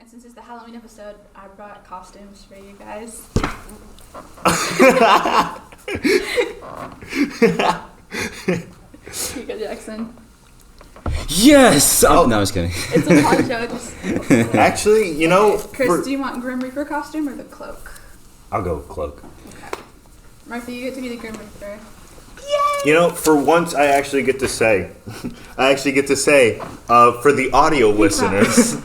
And since it's the Halloween episode, I brought costumes for you guys. Here you go, Jackson. Yes! Oh, no, I was kidding. It's a poncho. Just... Actually, you know... Chris, do you want Grim Reaper costume or the cloak? I'll go with cloak. Okay. Murphy, you get to be the Grim Reaper. Yay! You know, for once, I actually get to say, for the audio listeners,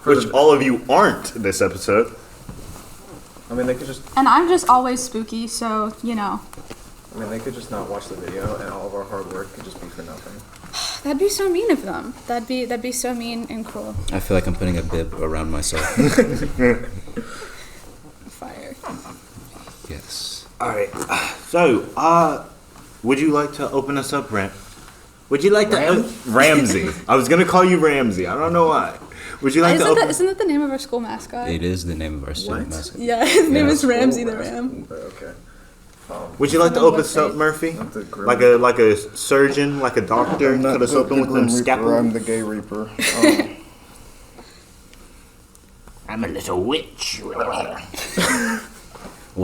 which all of you aren't this episode. I mean, they could just... And I'm just always spooky, so, you know. I mean, they could just not watch the video, and all of our hard work could just be for nothing. That'd be so mean of them. That'd be so mean and cruel. I feel like I'm putting a bib around myself. Fire. Yes. All right. So, would you like to open us up, Would you like to... Ramsey. I was going to call you Ramsey. I don't know why. Would you like to open... Isn't that the name of our school mascot? It is the name of our student mascot. Yeah, his name is Ramsey the Ram. Okay. Would you like to open us up, Murphy? Like a surgeon, like a doctor, cut us open with them scalpel? I'm the gay reaper. I'm a little witch. What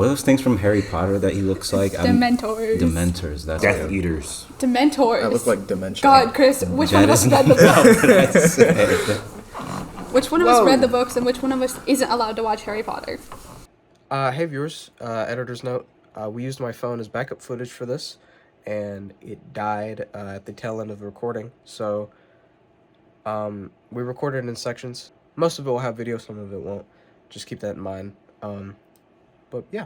are those things from Harry Potter that he looks like? Dementors. Dementors, that's Death what Eaters. Dementors. That look like dementia. God, Chris, which one of us read the books? Which one of us read the books and which one of us isn't allowed to watch Harry Potter? Hey viewers, editor's note. We used my phone as backup footage for this, and it died at the tail end of the recording. So, we recorded in sections. Most of it will have video, some of it won't. Just keep that in mind. But yeah,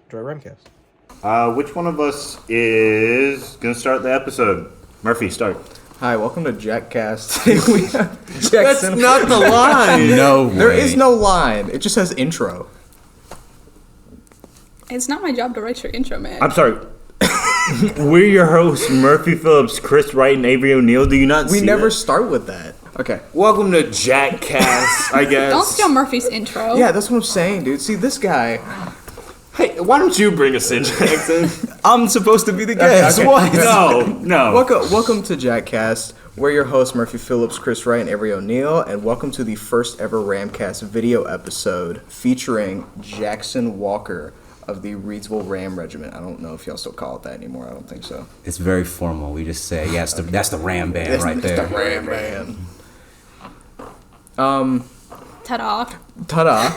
enjoy RamCast. Which one of us is gonna start the episode? Murphy, start. Hi, welcome to YapCast. We have Jackson. That's not the line. No way. There is no line. It just says intro. It's not my job to write your intro, man. I'm sorry. We're your hosts, Murphy Phillips, Chris Wright, and Avery O'Neil. Do you not see We never that? start with that. Okay. Welcome to YapCast, I guess. Don't steal Murphy's intro. Yeah, that's what I'm saying, dude. See, this guy... Hey, why don't you bring us in, Jackson? I'm supposed to be the guest. Okay. What? No. Welcome to YapCast. We're your hosts, Murphy Phillips, Chris Wright, and Avery O'Neil, and welcome to the first ever RamCast video episode featuring Jackson Walker of the Reidsville Ram Regiment. I don't know if y'all still call it that anymore. I don't think so. It's very formal. We just say, yeah, that's the Ram band It's right there. the Ram Band. Ta-da. Ta-da.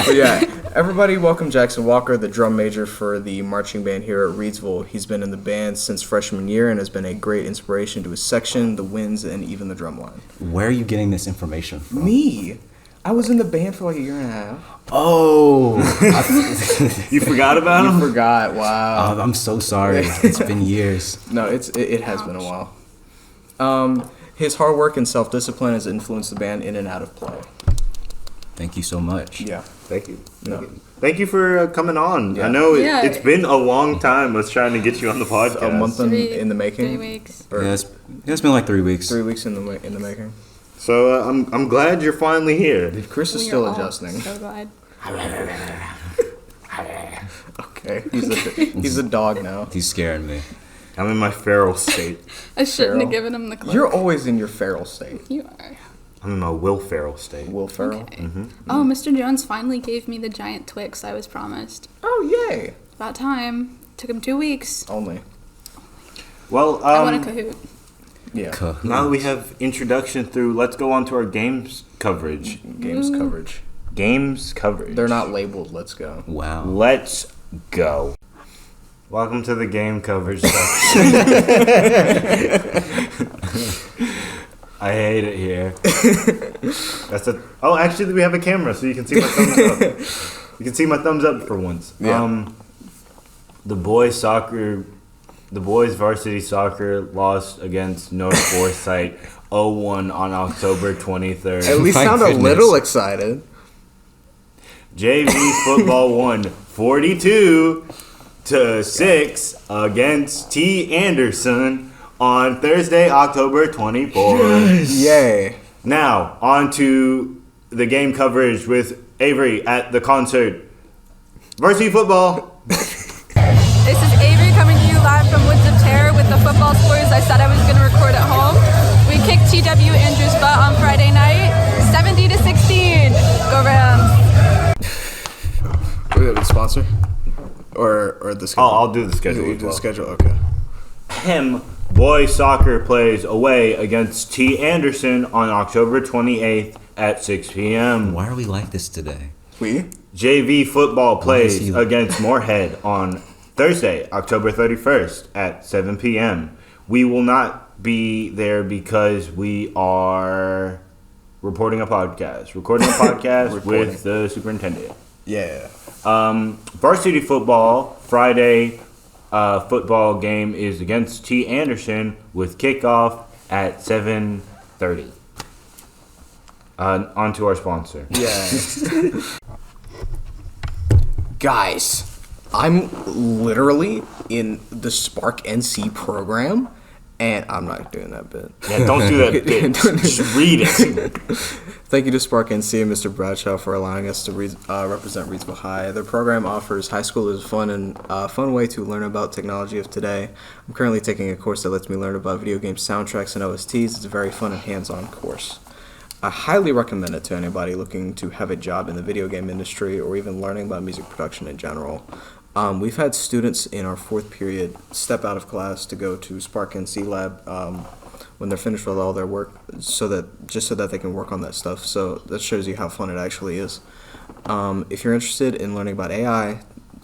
But yeah, everybody welcome Jackson Walker, the drum major for the marching band here at Reidsville. He's been in the band since freshman year and has been a great inspiration to his section, the winds, and even the drum line. Where are you getting this information from? Me? I was in the band for like a year and a half. Oh. You forgot about him? You forgot, wow. I'm so sorry. It's been years. No, it has been a while. His hard work and self-discipline has influenced the band in and out of play. Thank you so much. Yeah. Thank you. No. Thank you for coming on. Yeah. I know Yeah. it's been a long time us trying to get you on the podcast. A month in the making. 3 weeks. Or Yeah, it's been like 3 weeks. 3 weeks in the making. So I'm glad you're finally here. Chris is We still are all adjusting. So glad. Okay, he's a dog now. He's scaring me. I'm in my feral state. I shouldn't Feral. have given him the clue. You're always in your feral state. You are. I'm in my Will Ferrell state. Will Ferrell. Okay. Oh, Mr. Jones finally gave me the giant Twix I was promised. Oh yay! About time. Took him 2 weeks. Only. Well, I want a Kahoot. Yeah. now that we have introduction through, let's go on to our games coverage. Games coverage. Games coverage. They're not labeled. Let's go. Wow. Let's go. Welcome to the game coverage section. I hate it here. Actually, we have a camera, so you can see my thumbs up. You can see my thumbs up for once. Yeah. The boys varsity soccer lost against North Forsyth 0-1 on October 23rd. At least My sound a goodness. little excited. JV football won 42-6 against T. Anderson on Thursday, October 24th. Yay. Now, on to the game coverage with Avery at the concert. Varsity football. This is Avery coming to you live from Woods of Terror with the football scores I said I was going to record at home. We kicked TW Andrews Butt on Friday night, 70-16. Go Rams. We have a sponsor? Or the schedule? I'll do the schedule. You as do well. the schedule? Okay. Boys soccer plays away against T. Anderson on October 28th at 6 p.m. Why are we like this today? We? JV football plays see- against Moorhead on Thursday, October 31st at 7 p.m. We will not be there because we are recording a podcast with the superintendent. Yeah. Varsity football Friday football game is against T. Anderson with kickoff at 7:30. On to our sponsor. Yeah. Guys, I'm literally in the SparkNC program, and I'm not doing that bit. Yeah, don't do that bit. Just read it. Thank you to SparkNC and Mr. Bradshaw for allowing us to represent Reidsville High. Their program offers high schoolers a fun way to learn about technology of today. I'm currently taking a course that lets me learn about video game soundtracks and OSTs. It's a very fun and hands-on course. I highly recommend it to anybody looking to have a job in the video game industry or even learning about music production in general. We've had students in our fourth period step out of class to go to SparkNC Lab when they're finished with all their work, so that they can work on that stuff. So that shows you how fun it actually is. If you're interested in learning about AI,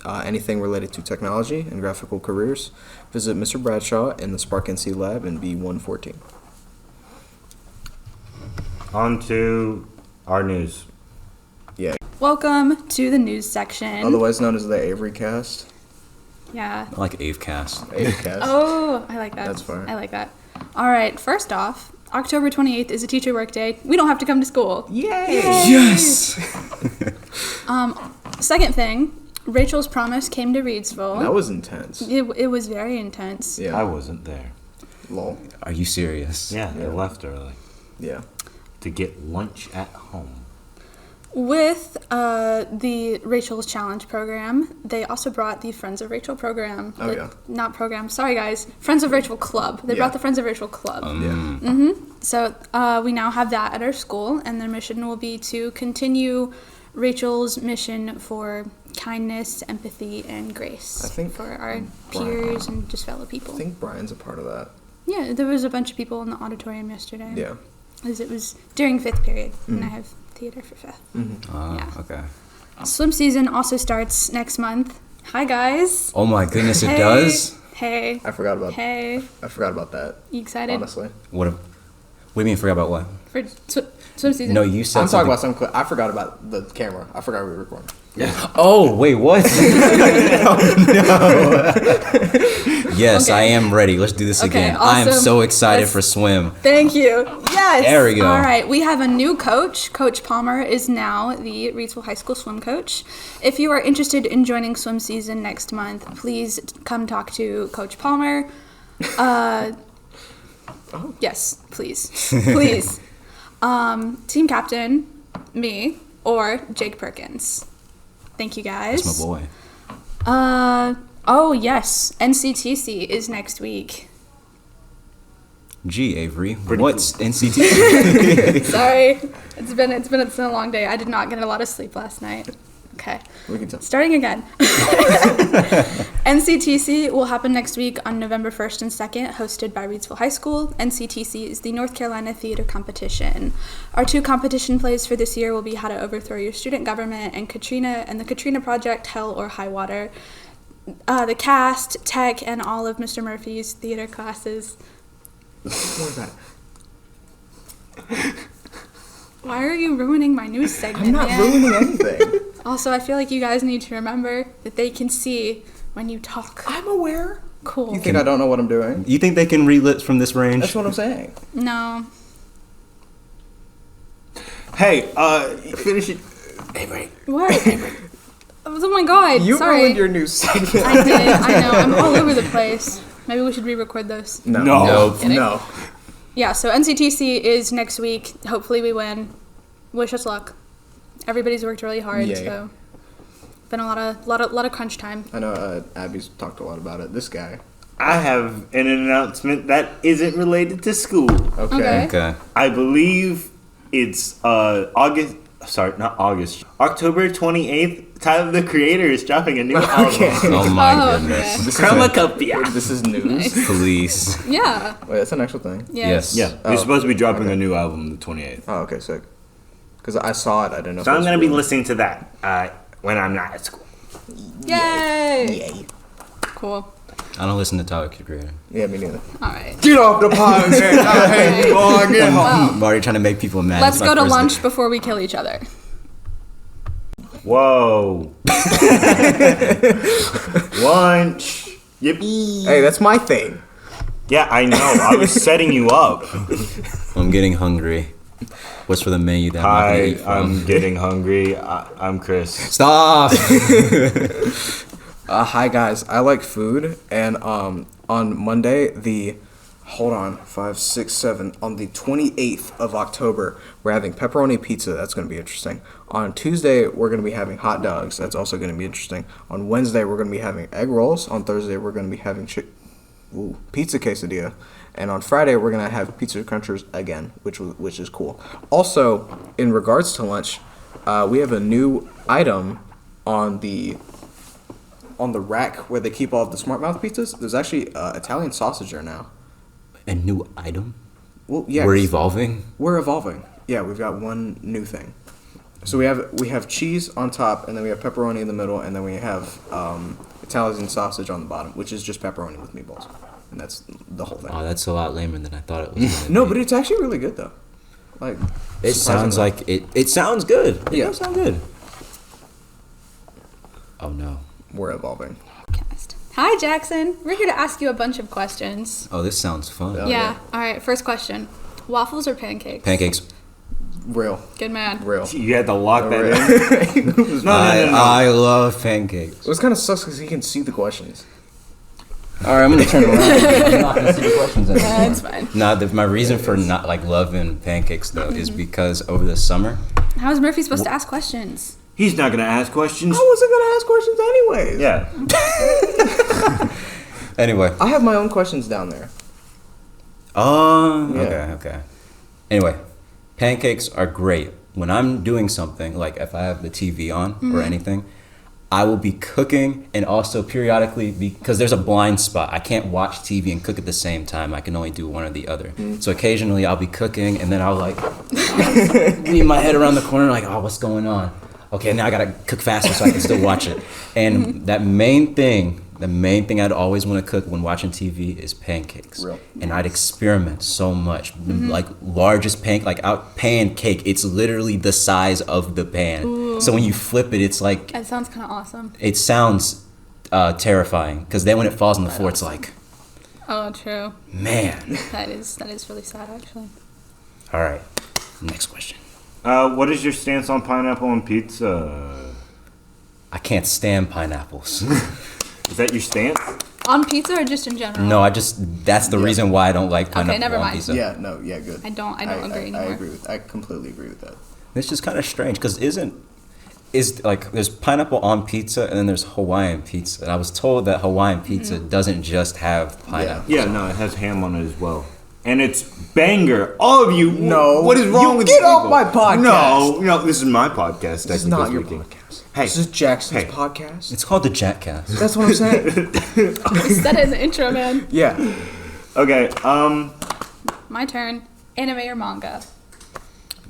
anything related to technology and graphical careers, visit Mr. Bradshaw in the SparkNC Lab in B114. On to our news. Yeah, Welcome to the news section. otherwise known as the Avery Cast. Yeah. I like AveCast. Avery Cast. Oh, I like that. That's fine. I like that. All right. First off, October 28th is a teacher work day. We don't have to come to school. Yay! Yes! Second thing, Rachel's promise came to Reidsville. That was intense. It was very intense. Yeah. I wasn't there. Lol. Are you serious? Yeah, they left early Yeah. to get lunch at home. With the Rachel's Challenge program, they also brought the Friends of Rachel program. Oh, yeah. Not program. Sorry, guys. Friends of Rachel club. They Yeah. brought the Friends of Rachel club. Yeah. So we now have that at our school, and their mission will be to continue Rachel's mission for kindness, empathy, and grace. I think for our Brian- peers and just fellow people. I think Brian's a part of that. Yeah, there was a bunch of people in the auditorium yesterday. Yeah. As it was during fifth period, and I have theater for fifth. Yeah. Okay. Swim season also starts next month. Hi, guys. Oh my goodness, it Hey. does? Hey. I forgot about Hey. that. You excited Honestly. What do you mean forgot about what? for swim season? No, you said I'm talking something. about I forgot about the camera. I forgot we were recording. Oh, wait, what? Yes, Okay. I am ready. Let's do this Okay, again. I am awesome. so excited Let's- for swim. Thank you. Yes. There we go. All right. We have a new coach. Coach Palmer is now the Reidsville High School swim coach. If you are interested in joining swim season next month, please come talk to Coach Palmer. Yes, please. Please. Team captain, me, or Jake Perkins. Thank you, guys. That's my boy. Oh, yes. NCTC is next week. Gee, Avery, Pretty what's NCT? Sorry. It's been a long day. I did not get a lot of sleep last night. Okay. We can tell. Starting again. NCTC will happen next week on November 1st and 2nd, hosted by Reidsville High School. NCTC is the North Carolina Theater Competition. Our two competition plays for this year will be How to Overthrow Your Student Government and Katrina and the Katrina Project, Hell or High Water. The cast, tech, and all of Mr. Murphy's theater classes. What was that? Why are you ruining my news segment, I'm not man? ruining anything. Also, I feel like you guys need to remember that they can see when you talk. I'm aware. Cool. You think I don't know what I'm doing? You think they can read lips from this range? That's what I'm saying. No. Hey, finish it. Avery. What? Oh my god. You Sorry. ruined your news segment. I did. I know. I'm all over the place. Maybe we should re-record those. No. No. Yeah. So NCTC is next week. Hopefully we win. Wish us luck. Everybody's worked really hard. Yay. So been a lot of crunch time. I know Abby's talked a lot about it. This guy. I have an announcement that isn't related to school. Okay. Okay. I believe it's August. Sorry, not August. October 28th. Tyler the Creator is dropping a new album. Oh my Oh, goodness. okay. Chromacopia. This is news. Please. Yeah. Wait, that's an actual thing. Yes. Yeah, he's supposed to be dropping a new album the 28th. Oh, okay, sick. Because I saw it, I didn't know. So if it I'm was gonna be real. listening to that when I'm not at school. Yay. Yay. Cool. I don't listen to Tyler the Creator. Yeah, me neither. All right. Get off the podcast! I hate you, boy. Get home. Well, I'm already trying to make people mad. let's It's my go to first lunch day. before we kill each other. Whoa. Lunch. Yippee. Hey, that's my thing. Yeah, I know. I was setting you up. I'm getting hungry. What's for the menu that I'm not gonna Hi, eat from? I'm getting hungry. I'm Chris. Stop! Hi guys, I like food, and on Monday, hold on, 5, 6, 7, on the 28th of October, we're having pepperoni pizza. That's going to be interesting. On Tuesday, we're going to be having hot dogs. That's also going to be interesting. On Wednesday, we're going to be having egg rolls. On Thursday, we're going to be having pizza quesadilla. And on Friday, we're going to have pizza crunchers again, which is cool. Also, in regards to lunch, we have a new item on the rack where they keep all of the Smart Mouth pizzas. There's actually Italian sausage there now. A new item? Well, yeah, We're evolving? We're evolving. Yeah, we've got one new thing. So we have cheese on top, and then we have pepperoni in the middle, and then we have Italian sausage on the bottom, which is just pepperoni with meatballs, and that's the whole thing. Oh, that's a lot lamer than I thought it was gonna No, be. but it's actually really good though. Like It sounds like it sounds good. It Yeah. does sound good. Oh no. we're evolving. Hi, Jackson. We're here to ask you a bunch of questions. Oh, this sounds fun. Oh, yeah. yeah. All right. First question: waffles or pancakes? Pancakes. Real. Good man. Real. You had to lock that in. I love pancakes. It was kind of sucks because he can see the questions. All right, I'm gonna turn around. I'm not gonna see the questions anymore. That's fine. Nah, my reason for not like loving pancakes though is because over the summer, How is Murphy supposed to ask questions? He's not gonna ask questions. I wasn't gonna ask questions anyways. Yeah. anyway. I have my own questions down there. Okay, okay. Anyway, pancakes are great. When I'm doing something, like if I have the TV on or anything, I will be cooking and also periodically, because there's a blind spot. I can't watch TV and cook at the same time. I can only do one or the other. So occasionally I'll be cooking and then I'll like leave my head around the corner like, oh, what's going on? Okay, now I gotta cook faster so I can still watch it. And the main thing I'd always want to cook when watching TV is pancakes. Real. And I'd experiment so much. Like largest pancake, it's literally the size of the pan. So when you flip it, it's like, That sounds kind of awesome. it sounds terrifying. Because then when it falls on the floor, it's like, Oh, true. man. That is really sad, actually. All right, next question. What is your stance on pineapple on pizza? I can't stand pineapples. Is that your stance? On pizza or just in general? No, that's the reason why I don't like pineapple never on mind. pizza. Yeah, no, yeah, good. I don't agree I anymore. I completely agree with that. It's just kind of strange because there's pineapple on pizza and then there's Hawaiian pizza. And I was told that Hawaiian pizza doesn't just have pineapple. Yeah, no, it has ham on it as well. And it's banger. All of you. No, What is wrong you with get you off people? my podcast. No, this is my podcast. This is not your podcast. Hey, This is Jackson's hey. podcast. It's called the JapCast. That's what I'm saying. You said it in the intro, man. Yeah. Okay, My turn. Anime or manga?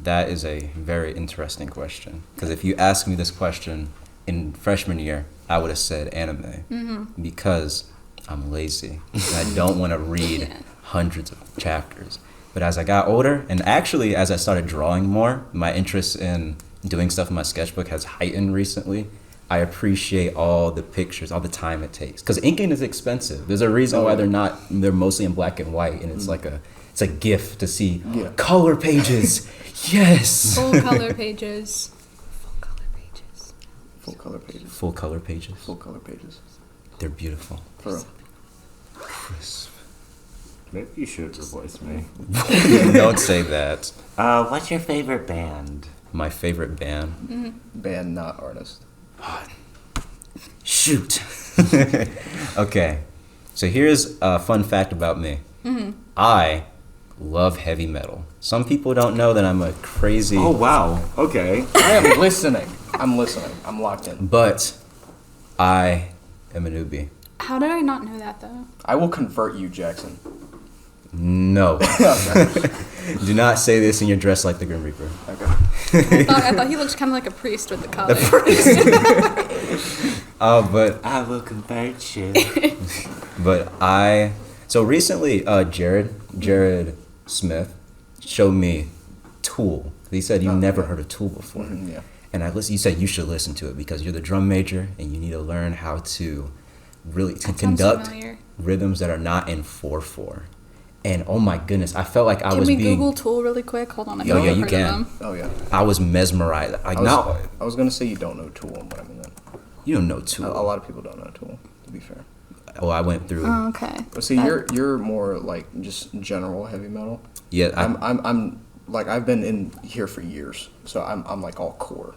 That is a very interesting question. Because if you asked me this question in freshman year, I would have said anime. Because I'm lazy. And I don't want to read hundreds of chapters. But as I got older, and actually as I started drawing more, my interest in doing stuff in my sketchbook has heightened recently. I appreciate all the pictures, all the time it takes. Because inking is expensive. There's a reason why they're mostly in black and white, and it's like it's a gift to see color pages. Yes. Full color pages. Full color pages. Full color pages. Full color pages. Full color pages. They're beautiful. For real. Crisp. maybe you should replace me. Don't say that. What's your favorite band? My favorite band. Band, not artist. Shoot. Okay. So here's a fun fact about me. I love heavy metal. Some people don't know that I'm a crazy... Oh, wow. Okay. I am listening. I'm listening. I'm locked in. But I am a newbie. How did I not know that though? I will convert you, Jackson. No. Do not say this and you're dressed like the Grim Reaper. Okay. I thought he looked kind of like a priest with the collar. But I will convert you. So recently, Jared Smith showed me Tool. He said you never heard of Tool before. Yeah. And you said you should listen to it because you're the drum major and you need to learn how to really conduct familiar. rhythms that are not in 4/4. And oh my goodness, I felt like I Can was we being... Google Tool really quick? Hold on. Oh, yeah, you can. Oh, yeah. I was mesmerized. Like, I was going to say you don't know Tool, but I mean that. You don't know Tool. A lot of people don't know Tool, to be fair. Oh, I went through... Oh, okay. But see, you're more like just general heavy metal. Yeah, I'm like I've been in here for years, so I'm like all core.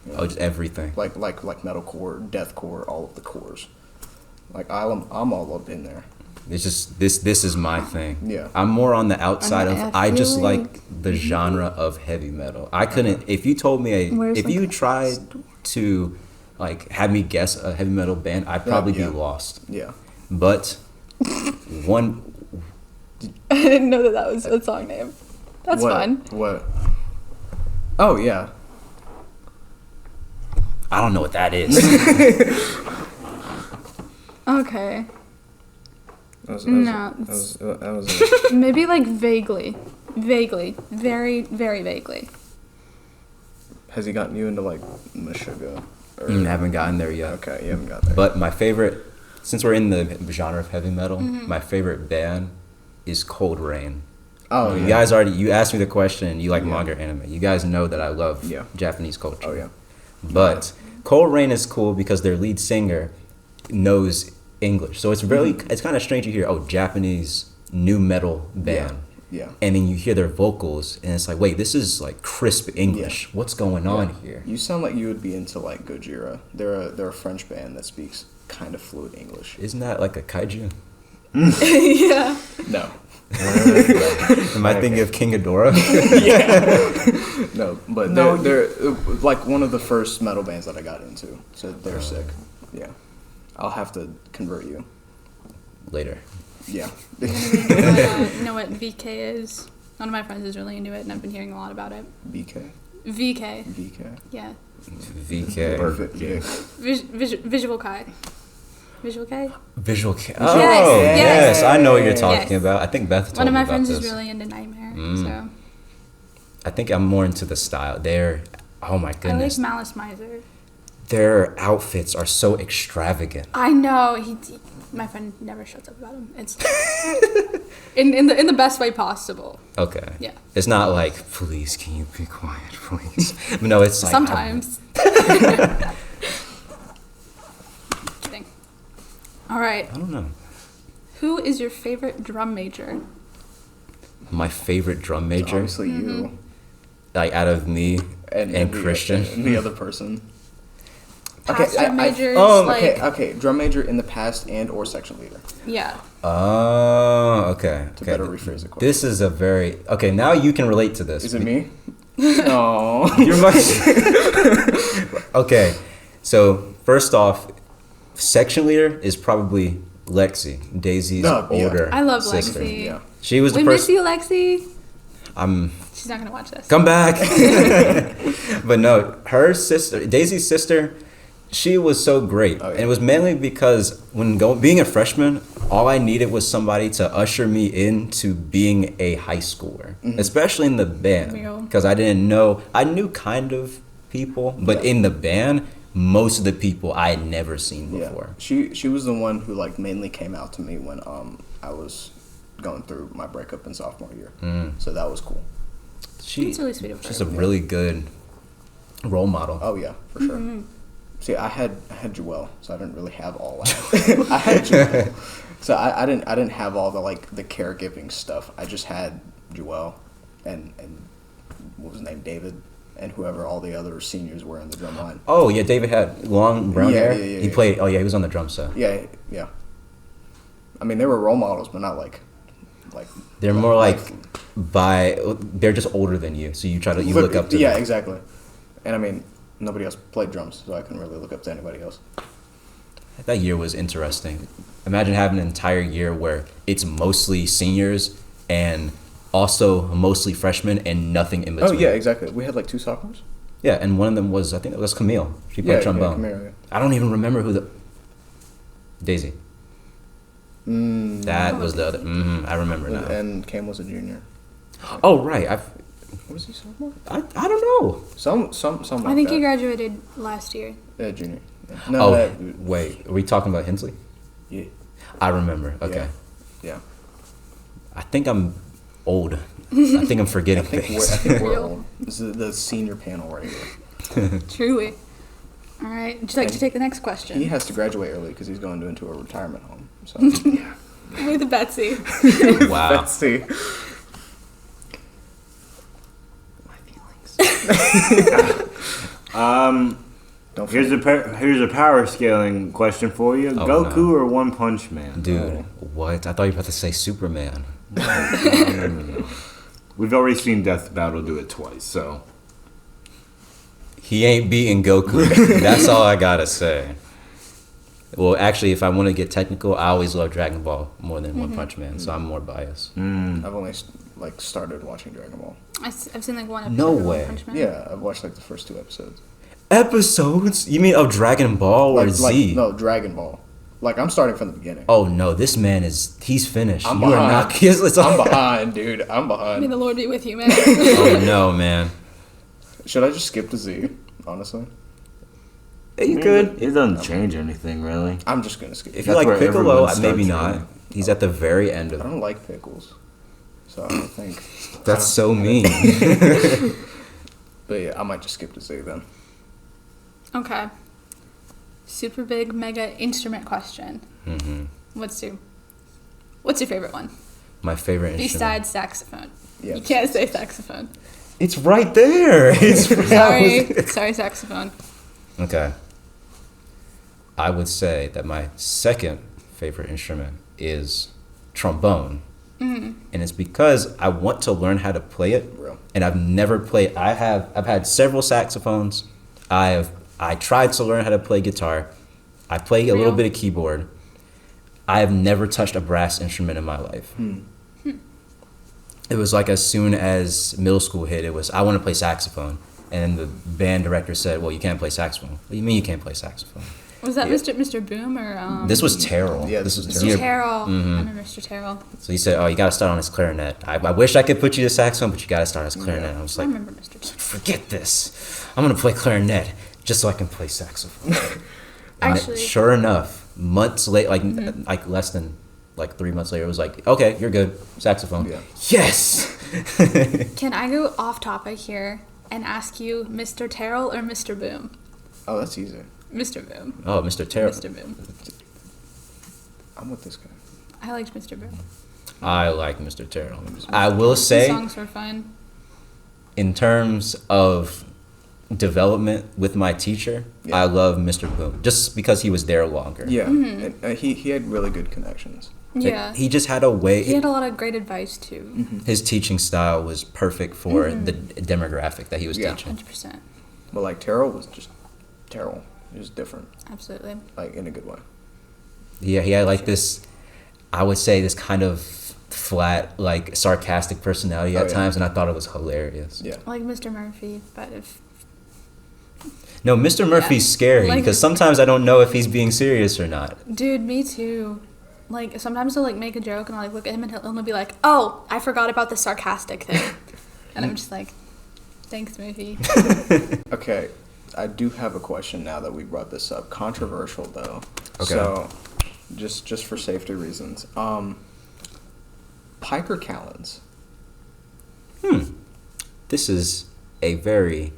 You know? Oh, just everything. Like metalcore, deathcore, all of the cores. Like I'm all up in there. It's just this is my thing. Yeah. I'm more on the outside of. I just feel like the genre of heavy metal. I couldn't. If you told me if you tried to like have me guess a heavy metal band, I'd probably be lost. Yeah. But one. I didn't know that was a song name. That's fun. What? Oh yeah. I don't know what that is. Okay. That was Maybe like vaguely. Very, very vaguely. Has he gotten you into like Meshuggah? Haven't gotten there yet. Okay, you haven't got there. But my favorite, since we're in the genre of heavy metal, my favorite band is Cold Rain. Oh, You yeah. guys you asked me the question, and you like manga anime. You guys know that I love Japanese culture. Oh, yeah. But Cold Rain is cool because their lead singer knows English. So it's really, it's kind of strange to hear, Japanese new metal band. Yeah. And then you hear their vocals, and it's like, wait, this is like crisp English. What's going on here? You sound like you would be into like Gojira. They're a French band that speaks kind of fluent English. Isn't that like a kaiju? Yeah. No. Am I thinking of King Ghidorah? No, but they're like one of the first metal bands that I got into. So they're sick. Yeah. I'll have to convert you. Later. Yeah. You know what VK is? One of my friends is really into it, and I've been hearing a lot about it. BK. VK. VK. Yeah. VK. Perfect. Yeah. Visual Kai. Visual Kai? Visual K. Yes, Oh, yes. yes. I know what you're talking Yes. about. I think Beth told One of me my about friends this. is really into Nightmare, so. I think I'm more into the style. Oh my I goodness. like Malice Miser. Their outfits are so extravagant. I know. My friend never shuts up about him. It's in the best way possible. Okay. Yeah. It's not like, please, can you be quiet, please? No, it's like... Sometimes. Kidding. All right. I don't know. Who is your favorite drum major? My favorite drum major, Obviously you like out of me and Christian. And the other person. Past drum majors, Okay. Drum major in the past and or section leader. Yeah. Oh, okay. To better rephrase the question. This is a very... Okay, now you can relate to this. Is it me? No. You're my... Okay, so first off, section leader is probably Lexi, Daisy's older I love sister. Lexi. Yeah. She was the We miss person... you, Lexi. I'm... She's not gonna watch this. Come back. But no, her sister, Daisy's sister, she was so great. Oh, yeah. And it was mainly because being a freshman, all I needed was somebody to usher me into being a high schooler, especially in the band. Real. Because I didn't know, I knew kind of people, but in the band, most of the people I had never seen before. She was the one who like mainly came out to me when I was going through my breakup in sophomore year. So that was cool. It's really sweet of her. She's a really good role model. Oh yeah, for sure. See, I had Joelle, so I didn't really have all that. I had Joelle, so I didn't have all the like the caregiving stuff. I just had Joelle and what was his name, David, and whoever all the other seniors were in the drum line. Oh yeah, David had long brown hair. Yeah, He played. Oh yeah, he was on the drum set. Yeah. I mean, they were role models, but not like. They're more like they're just older than you, so you look up to them. Yeah, exactly. And I mean, nobody else played drums, so I couldn't really look up to anybody else. That year was interesting. Imagine having an entire year where it's mostly seniors and also mostly freshmen and nothing in between. Oh, yeah, exactly. We had like 2 sophomores. Yeah, and one of them was, I think it was Camille. She played trombone. Yeah, Camille, yeah. I don't even remember who Daisy. That was the other. I remember now. And Cam was a junior. Oh, right. Was he sophomore? I don't know. Some like I think that. he graduated last year. Junior. Yeah. No, wait. Are we talking about Hensley? Yeah. I remember. Okay. Yeah. I think I'm old. I think I'm forgetting I think things. we're old. This is the senior panel right here. Truly. All right. Would you like to take the next question? He has to graduate early because he's going into a retirement home. So. With Betsy. Wow. Let's see. My feelings. Don't Here's a power scaling question for you: Goku no. or One Punch Man? Dude, what? I thought you were about to say Superman. No. We've already seen Death Battle do it twice, so He ain't beating Goku. That's all I gotta say. Well, actually, if I want to get technical, I always love Dragon Ball more than One Punch Man, so I'm more biased. I've only started watching Dragon Ball. I've seen like one episode No of way. One Punch Man. Yeah, I've watched like the first 2 episodes. Episodes? You mean of Dragon Ball or Z? No, Dragon Ball. Like I'm starting from the beginning. Oh no, this man he's finished. I'm You are behind. not. I'm behind, dude. I'm May behind. the Lord be with you, man. Oh no, man. Should I just skip to Z? Honestly, You good? It doesn't change anything really. I'm just gonna skip. If you That's like where Piccolo, everyone maybe starts not. He's at the very end I of it. don't like pickles, so I don't think. That's so mean. But yeah, I might just skip to Z then. Okay. Super big mega instrument question. What's your favorite one? My favorite instrument. Besides saxophone. Yeah. You can't say saxophone. It's right there. Sorry, saxophone. Okay. I would say that my second favorite instrument is trombone. And it's because I want to learn how to play it. Real. And I've never played. I've had several saxophones. I tried to learn how to play guitar. I play a little bit of keyboard. I have never touched a brass instrument in my life. It was like as soon as middle school hit, it was, I want to play saxophone. And the band director said, well, you can't play saxophone. What do you mean you can't play saxophone? Was that Mr. Boom or This was Terrell. Yeah, this was Mr. Terrell? I remember Mr. Terrell. So he said, oh, you got to start on his clarinet. I wish I could put you to saxophone, but you got to start on his clarinet. I was I like, remember Mr. Terrell. forget this. I'm going to play clarinet just so I can play saxophone. And Actually, sure enough, months late, like less than 3 months later, it was like, okay, you're good, saxophone. Yeah. Yes. can I go off topic here and ask you Mr. Terrell or Mr. Boom? Oh, that's easy. Mr. Boom. Oh, Mr. Terrell. Mr. Boom. I'm with this guy. I liked Mr. Boom. I like Mr. Terrell. I will The say, songs were fun. in terms of development with my teacher, Yeah. I love Mr. Boom just because he was there longer. Yeah, and, he had really good connections. Yeah. He just had a way. He had a lot of great advice too. His teaching style was perfect for the demographic that he was Yeah. teaching. 100%. But like Terrell was just Terrell. He was different, Absolutely. like in a good way. Yeah, he had like this, I would say, this kind of flat, like sarcastic personality at Oh, yeah. times, and I thought it was hilarious. Yeah. Like Mr. Murphy, but if No, Mr. Murphy's scary Like- because sometimes I don't know if he's being serious or not. dude, me too. Like sometimes he'll like make a joke and I'll like look at him and he'll be like, "Oh, I forgot about the sarcastic thing," and I'm just like, "Thanks, Murphy." Okay, I do have a question now that we brought this up. Controversial though. Okay. So, just for safety reasons, Piker Callens. This is a very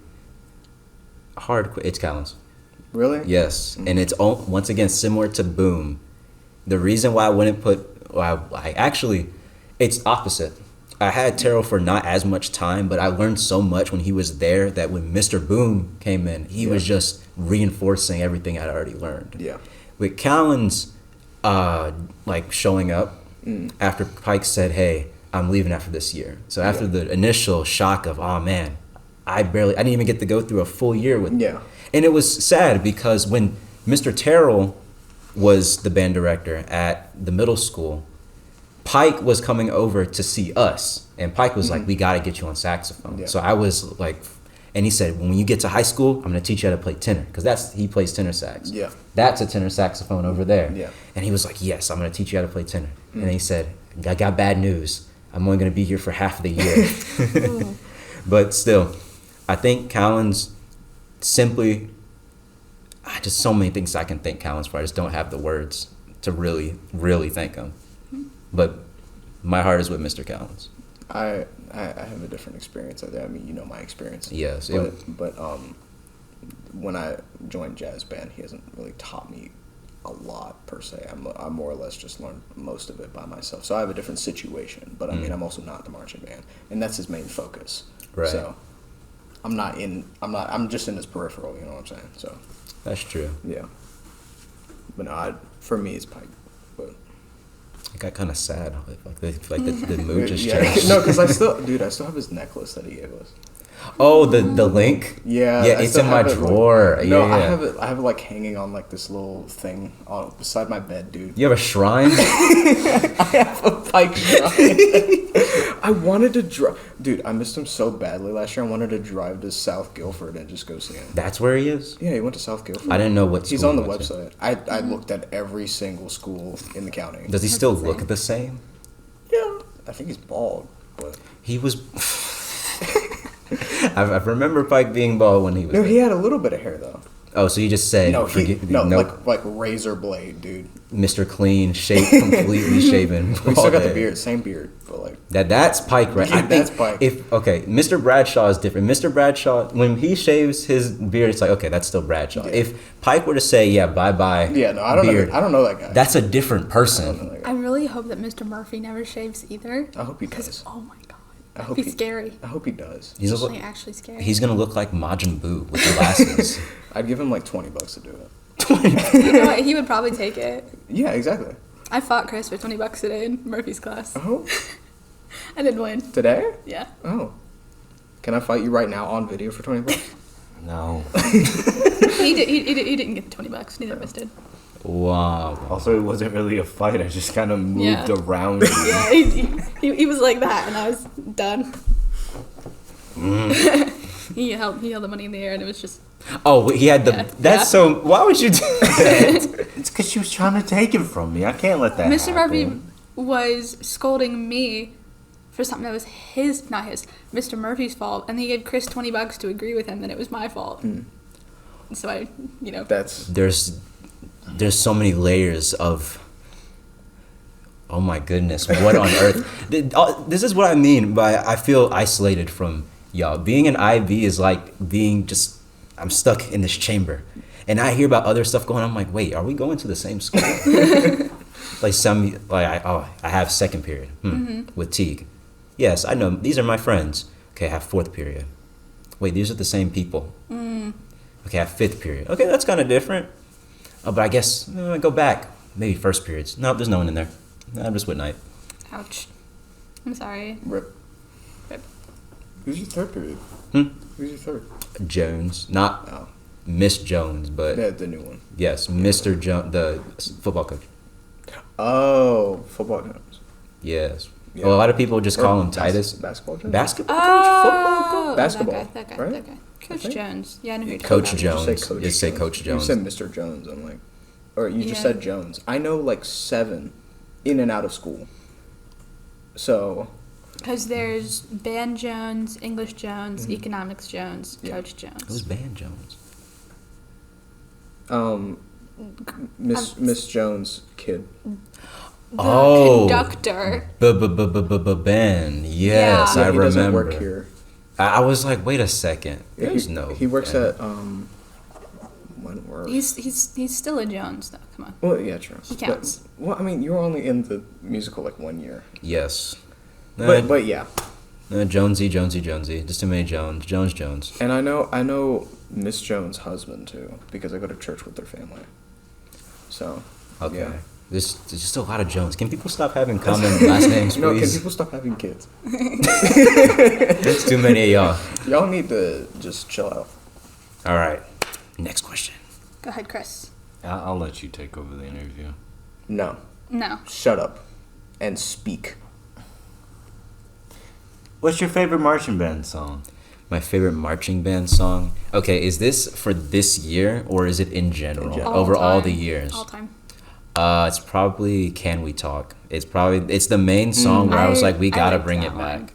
hard. It's Collins. Really? Yes, and it's once again similar to Boom. The reason why I wouldn't it's opposite. I had Terrell for not as much time, but I learned so much when he was there that when Mr. Boom came in, he was just reinforcing everything I'd already learned. Yeah. With Collins, like showing up after Pike said, "Hey, I'm leaving after this year." So after the initial shock of, "Oh man, I didn't even get to go through a full year with." Yeah. And it was sad because when Mr. Terrell was the band director at the middle school, Pike was coming over to see us, and Pike was like, "We got to get you on saxophone." Yeah. So I was like, and he said, "When you get to high school, I'm going to teach you how to play tenor," because he plays tenor sax. Yeah. That's a tenor saxophone over there. Yeah. And he was like, "Yes, I'm going to teach you how to play tenor." And then he said, "I got bad news. I'm only going to be here for half of the year." But still, I think Callens simply, just so many things I can thank Callens for. I just don't have the words to really, really thank him. But my heart is with Mr. Callens. I have a different experience out there. I mean, you know my experience. Yes. But when I joined jazz band, he hasn't really taught me a lot per se. I more or less just learned most of it by myself. So I have a different situation. But I mean, I'm also not the marching band, and that's his main focus. Right. So I'm just in his peripheral. You know what I'm saying? So That's true. yeah. But no, for me, it's Pike. But It got kind of sad. Like the mood just yeah, changed. no, because I still have his necklace that he gave us. Oh, the link? Yeah, Yeah, I it's still in my have it, like- drawer. No, yeah. I have it like hanging on like this little thing beside my bed, dude. You have a shrine? I have a Pike shrine. I wanted to drive, dude. I missed him so badly last year. I wanted to drive to South Guilford and just go see him. That's where he is? Yeah, he went to South Guilford. I didn't know what He's school on the he went to. website. I looked at every single school in the county. Does he still look the same? Yeah, I think he's bald, but He was... I remember Pike being bald when he was no, there. he had a little bit of hair though. Oh, so you just said... No, like razor blade, dude. Mr. Clean, completely shaven. We still bald got the head. beard, same beard, but like That's Pike, right? Yeah, I think that's Pike. Mr. Bradshaw is different. Mr. Bradshaw, when he shaves his beard, it's like, okay, that's still Bradshaw. Yeah. If Pike were to say, yeah, bye-bye yeah, no, I don't beard, know. I don't know that guy. that's a different I don't person. know that I guy. really hope that Mr. Murphy never shaves either. I hope he Because, does. oh my god. I hope He's he- scary. I hope he does. He's, Actually, actually scary. he's going to look like Majin Buu with glasses. I'd give him like $20 to do it. You know what? He would probably take it. Yeah, exactly. I fought Chris for $20 today in Murphy's class. Oh, I didn't win. today? Yeah. Oh, can I fight you right now on video for $20? No. He didn't get the $20. Neither of us did. Wow. Also, it wasn't really a fight. I just kind of moved Yeah. around you. Yeah, he was like that, and I was done. he held the money in the air, and it was just. Oh, he had the... Yeah. That's Yeah. so... Why would you do that? It's because she was trying to take it from me. I can't let that Mr. happen. Murphy was scolding me for something that was Mr. Murphy's fault, and he gave Chris $20 to agree with him that it was my fault. So I, That's There's so many layers of... Oh my goodness, what on earth? This is what I mean by I feel isolated from y'all. Being an IB is like being just... I'm stuck in this chamber. And I hear about other stuff going on. I'm like, wait, are we going to the same school? I have second period with Teague. Yes, I know. These are my friends. Okay, I have fourth period. Wait, these are the same people. Okay, I have fifth period. Okay, that's kind of different. Oh, but I guess go back. Maybe first periods. No, there's no one in there. I'm just with night. ouch. I'm sorry. rip. Rip. Who's your third period? Who's your third? Jones, not Oh, Miss Jones, but the new one. yes, Mr. Jones, the football coach. Oh, football coach. Yes. Yeah. Well, a lot of people just call him Bas- Titus. Basketball coach. Basketball coach, football coach. Basketball, That guy. right? Coach think. Jones. Yeah, I know who you're Coach talking Jones. Just say Coach Just say Coach Jones. You said Mr. Jones. I'm like, or you just Yeah. said Jones. I know like 7 in and out of school. So Because there's Band Jones, English Jones, Economics Jones, Yeah. Coach Jones. Who's Van Jones? Miss Jones kid. The Oh. conductor. Ben. Yes, Yeah. I He doesn't remember. work here. I was like, wait a second. Yeah, There's he, no. He works Ben. at Wentworth. He's still a Jones though. Come on. Well, yeah, true. He counts. But, well, I mean, you were only in the musical like 1 year. Yes. But yeah, Jonesy. Just too many Jones. Jones. and I know Miss Jones' husband too because I go to church with their family. So Okay. yeah. There's just a lot of Jones. Can people stop having common last names, No, can please? people stop having kids? There's too many of y'all. Y'all need to just chill out. All right. Next question. Go ahead, Chris. I'll let you take over the interview. No. No. Shut up and speak. What's your favorite marching band song? My favorite marching band song. Okay, is this for this year or is it in general? Over all the years? All time. It's probably "Can We Talk." It's the main song where I was like, we gotta liked bring that it back, one.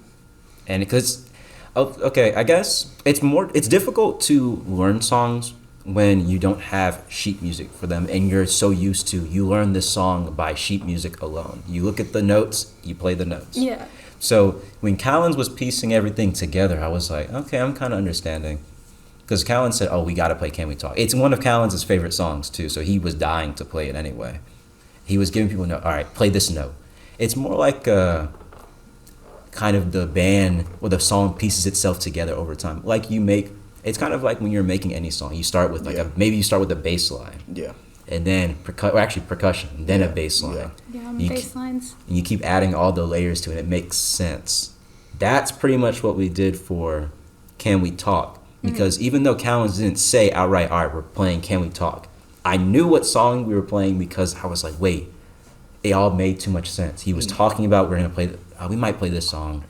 and because, okay, I guess it's difficult to learn songs when you don't have sheet music for them, and you're so used to you learn this song by sheet music alone. You look at the notes, you play the notes. Yeah. So when Callens was piecing everything together, I was like, okay, I'm kind of understanding. Because Callens said, oh, we got to play Can We Talk. It's one of Callens' favorite songs, too, so he was dying to play it anyway. He was giving people a note, all right, play this note. It's more like kind of the band or the song pieces itself together over time. It's kind of like when you're making any song. You start with maybe you start with a bass line. Yeah. And then percussion, then a bass line. Yeah, You bass lines. And you keep adding all the layers to it. It makes sense. That's pretty much what we did for Can We Talk. Because even though Callens didn't say outright, all right, we're playing Can We Talk, I knew what song we were playing because I was like, wait, it all made too much sense. He was talking about we're going to play, we might play this song.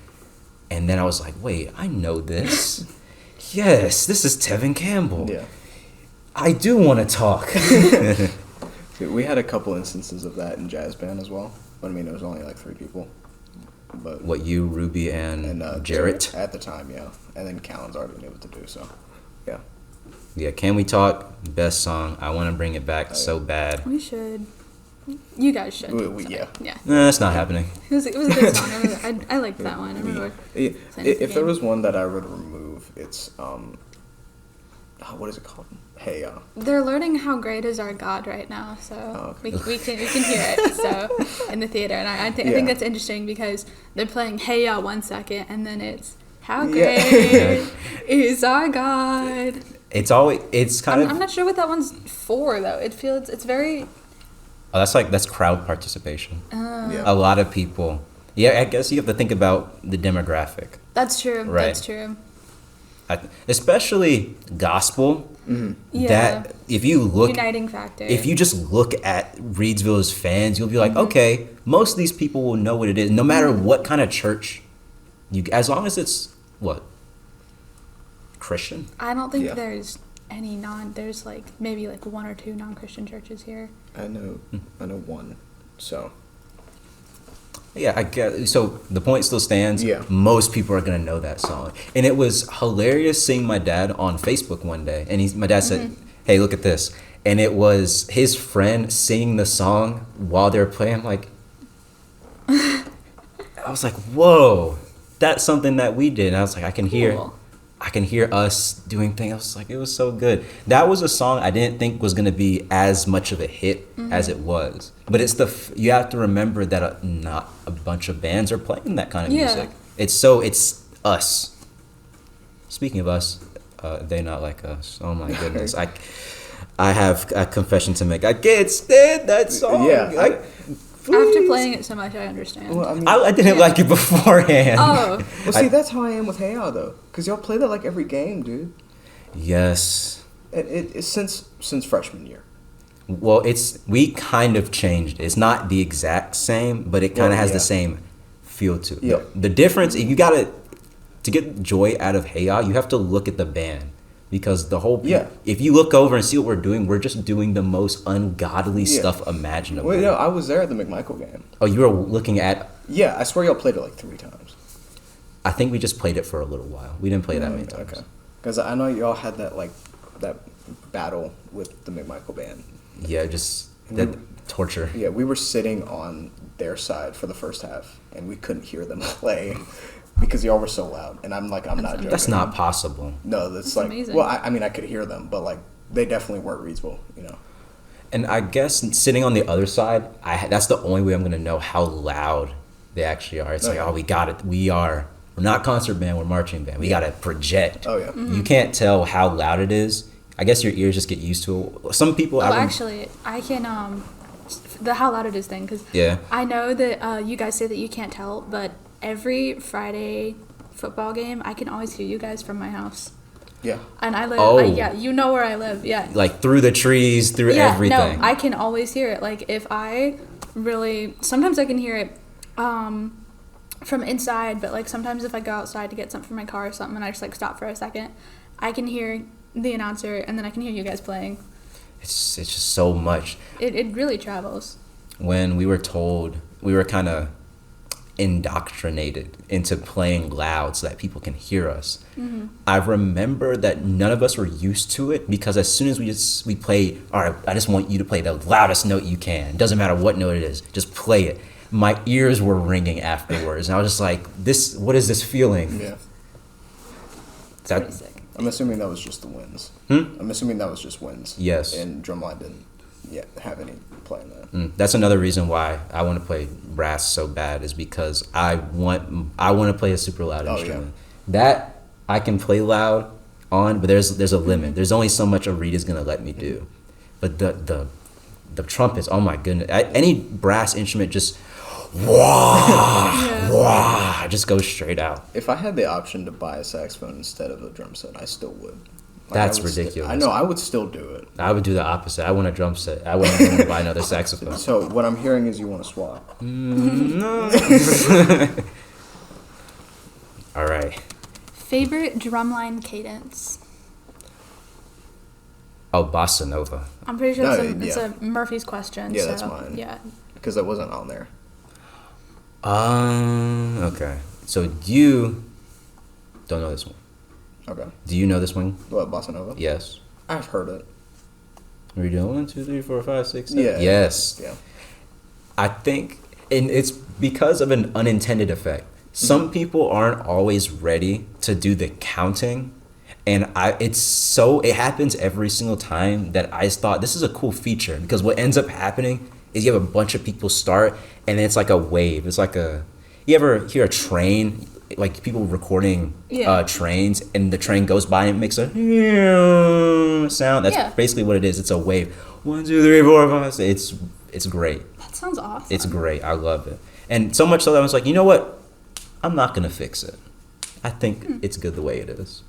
And then I was like, wait, I know this. Yes, this is Tevin Campbell. Yeah. I do want to talk. Dude, we had a couple instances of that in jazz band as well. But I mean, it was only like 3 people. But What, you, Ruby, and Jarrett? at the time, yeah. And then Callens already knew what to do, so yeah. Yeah, Can We Talk? Best song. I want to bring it back so bad. We should. You guys should. Yeah. Yeah. Nah, that's not happening. It was a good song. I liked that one. I remember. If there was one that I would remove, it's what is it called? Hey, They're learning how great is our God right now, so we can hear it so in the theater, and I think that's interesting because they're playing Hey Ya 1 second, and then it's How great is our God. It's kind of. I'm not sure what that one's for though. It's very. Oh, that's crowd participation. Yeah. A lot of people. Yeah, I guess you have to think about the demographic. That's true. Right. That's true. Especially gospel. Mm-hmm. Yeah. That if you look, Uniting factor. if you just look at Reidsville's fans, you'll be like, okay, most of these people will know what it is, no matter what kind of church. As long as it's what Christian. I don't think Yeah. there's any there's like maybe like 1 or 2 non-Christian churches here. I know one. So Yeah, I guess. So the point still stands. Yeah. Most people are gonna know that song, and it was hilarious seeing my dad on Facebook one day, and my dad said, "Hey, look at this," and it was his friend singing the song while they were playing. I'm like, I was like, "Whoa, that's something that we did." And I was like, I can hear us doing things. I was like, it was so good. That was a song I didn't think was gonna be as much of a hit as it was. But it's you have to remember that not a bunch of bands are playing that kind of music. It's us. Speaking of us, they not like us. Oh my goodness, I have a confession to make. I can't stand that song. Yeah, After playing it so much, I understand. well, I mean, I didn't like it beforehand. Oh, well, see, that's how I am with Hey Ya though, because y'all play that like every game, dude. Yes. It's since freshman year. Well, we kind of changed. It's not the exact same, but it kind of has the same feel to it. Yeah. The difference, to get joy out of Hey Ya, you have to look at the band. Because if you look over and see what we're doing, we're just doing the most ungodly stuff imaginable. Well, I was there at the McMichael game. Oh, you were looking at... Yeah, I swear y'all played it like 3 times. I think we just played it for a little while. We didn't play that many times. Okay. Because I know y'all had that battle with the McMichael band. Yeah, just that torture. Yeah, we were sitting on their side for the first half, and we couldn't hear them play because y'all were so loud. And I'm not joking. That's not possible. No, that's like amazing. Well, I mean, I could hear them, but like they definitely weren't Reidsville, And I guess sitting on the other side, that's the only way I'm going to know how loud they actually are. It's we got it. We're not concert band, we're marching band. We got to project. Oh, yeah. You can't tell how loud it is. I guess your ears just get used to it. Some people... actually, I can the how loud it is thing, because Yeah. I know that you guys say that you can't tell, but every Friday football game, I can always hear you guys from my house. Yeah. And I live, Oh. yeah, you know where I live, yeah. Like through the trees, through Yeah, everything. no, I can always hear it. Like, if I really, sometimes I can hear it from inside, but like sometimes if I go outside to get something from my car or something and I just like stop for a second, I can hear the announcer and then I can hear you guys playing. It's just so much. It really travels. When we were told, we were kind of indoctrinated into playing loud so that people can hear us. Mm-hmm. I remember that none of us were used to it, because as soon as we play, all right, I just want you to play the loudest note you can. Doesn't matter what note it is, just play it. My ears were ringing afterwards, and I was just like, what is this feeling? Yeah. It's pretty sick. I'm assuming that was just the wins. I'm assuming that was just wins. Yes. And Drumline didn't have any play in that. That's another reason why I want to play brass so bad, is because I want to play a super loud Oh, instrument. That I can play loud on, but there's a limit. There's only so much a reed is gonna let me do. But the trumpets, oh my goodness! Any brass instrument just wah, just goes straight out. If I had the option to buy a saxophone instead of a drum set, I still would. Like, That's I would ridiculous. I know, I would still do it. I would do the opposite. I want a drum set. I wouldn't want to buy another saxophone. So what I'm hearing is you want to swap. All right. Favorite drumline cadence? Oh, bossa nova. I'm pretty sure it's yeah. a Murphy's question. Yeah, so, that's mine. Yeah. Because that wasn't on there. Okay. So you don't know this one. Okay. Do you know this one? What, Bossa Nova? Yes. I've heard it. Are we doing 1, 2, 3, 4, 5, 6, 7? Yeah. Yes. Yeah. I think, and it's because of an unintended effect. Some people aren't always ready to do the counting, and it happens every single time that I thought this is a cool feature, because what ends up happening is you have a bunch of people start, and then it's like a wave. It's like you ever hear a train, like people recording trains, and the train goes by and it makes a sound? That's basically what it is. It's a wave. 1, 2, 3, 4, 5, 6. It's great. That sounds awesome. It's great. I love it. And so much so that I was like, you know what? I'm not going to fix it. I think it's good the way it is.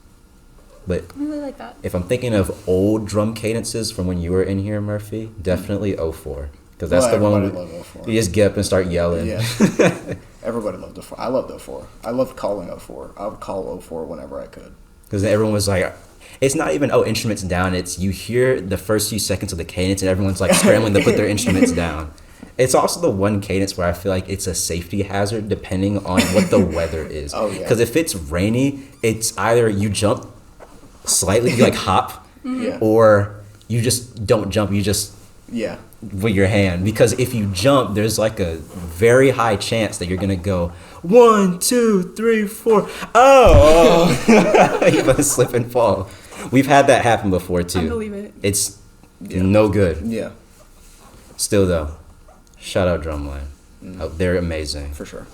But I really like that. if I'm thinking of old drum cadences from when you were in here, Murphy, definitely 04. Because that's the one everybody loved 04. you just get up and start yelling. Yeah. Everybody loved 04. I loved 04. I loved calling 04. I would call 04 whenever I could. Because everyone was like, it's not even, instruments down. It's you hear the first few seconds of the cadence and everyone's like scrambling to put their instruments down. It's also the one cadence where I feel like it's a safety hazard depending on what the weather is. Oh, yeah. Because if it's rainy, it's either you jump slightly, you like hop, Yeah. or you just don't jump, you just Yeah. with your hand. Because if you jump, there's like a very high chance that you're going to go 1, 2, 3, 4. Oh! You're going to slip and fall. We've had that happen before too. I believe it. It's no good. Yeah. Still though, shout out Drumline. Oh, they're amazing. For sure.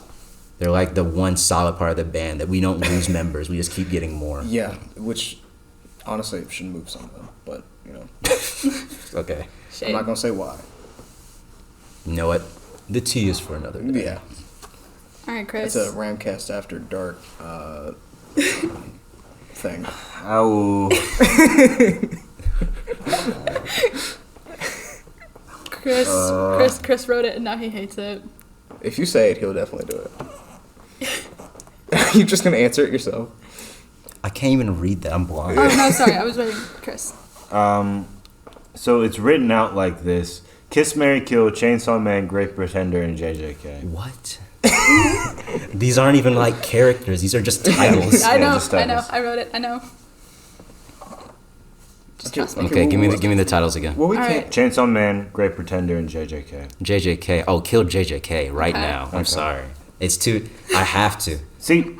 They're like the one solid part of the band that we don't lose members. We just keep getting more. Yeah. Which, honestly, should move some of them. But, Okay. I'm not going to say why. You know what? The tea is for another day. Yeah. All right, Chris. It's a RamCast After Dark thing. Ow. Chris wrote it and now he hates it. If you say it, he'll definitely do it. You're just going to answer it yourself? I can't even read that. I'm blind. Oh no, sorry, I was writing Chris. So it's written out like this: Kiss, Marry, Kill, Chainsaw Man, Great Pretender, and JJK. What? These aren't even like characters. These are just titles. I know, just I know. titles. I wrote it. I know. Just trust me. Okay, give me the titles again. Well, we All can't. right. Chainsaw Man, Great Pretender, and JJK. JJK. Oh, kill JJK right Okay. now. I'm sorry. It's too. I have to. See,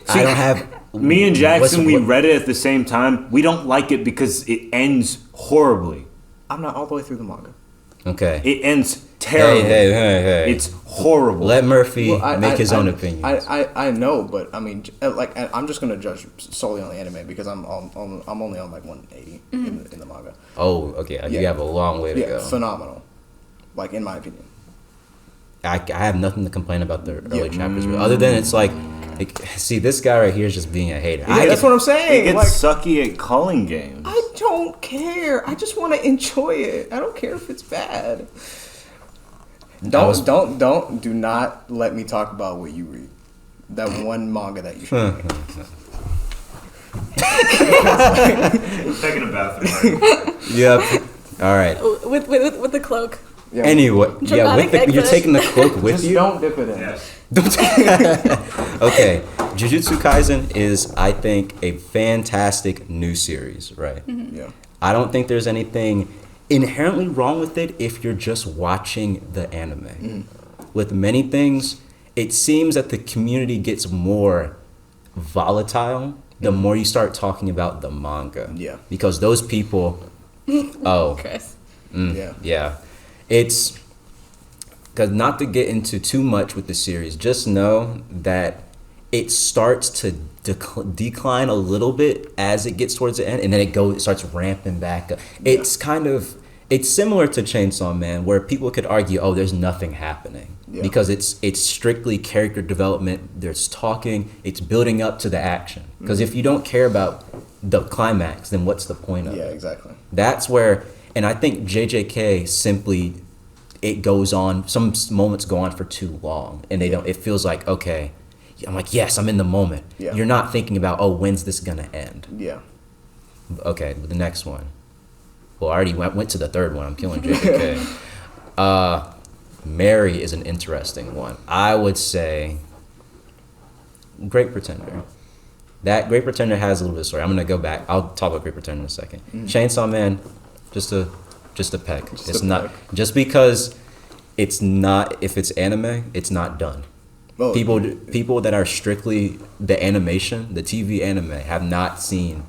I don't have. me and Jackson, we what- read it at the same time. We don't like it because it ends horribly. I'm not all the way through the manga. Okay. It ends terribly. Hey. It's horrible. Let Murphy Well, make his own opinions. I know, but I mean, like, I'm just gonna judge solely on the anime because I'm only on like 180 in the manga. Oh, okay. You Yeah. have a long way to Yeah, go. phenomenal. Like, in my opinion. I have nothing to complain about the early chapters, but other than it's like, see, this guy right here is just being a hater. That's what I'm saying. He gets Like, sucky at calling games. I don't care. I just want to enjoy it. I don't care if it's bad. Do not let me talk about what you read. That one manga that you showed me. Taking a bathroom break. Yep. All right. With the cloak. Yeah. Anyway, Dramatic you're exit. taking the cloak with Just you. don't dip it in. Yes. Okay, Jujutsu Kaisen is, I think, a fantastic new series, right? Yeah. I don't think there's anything inherently wrong with it if you're just watching the anime. With many things, it seems that the community gets more volatile the more you start talking about the manga. Yeah. Because those people, Chris. yeah. It's because, not to get into too much with the series, just know that it starts to decline a little bit as it gets towards the end, and then it starts ramping back up. It's it's similar to Chainsaw Man, where people could argue, oh, there's nothing happening. Yeah. Because it's strictly character development. There's talking. It's building up to the action. Because if you don't care about the climax, then what's the point of it? Yeah, exactly. That's where, and I think JJK simply, it goes on, some moments go on for too long, and it feels like, okay, I'm like, yes, I'm in the moment. Yeah. You're not thinking about, oh, when's this gonna end? Yeah. Okay, the next one. Well, I already went to the third one. I'm killing JJK. Mary is an interesting one. I would say Great Pretender. That Great Pretender has a little bit of story. I'm gonna go back. I'll talk about Great Pretender in a second. Chainsaw Man, just a peck. It's not just because it's not. If it's anime, it's not done. Well, People that are strictly the animation, the TV anime, have not seen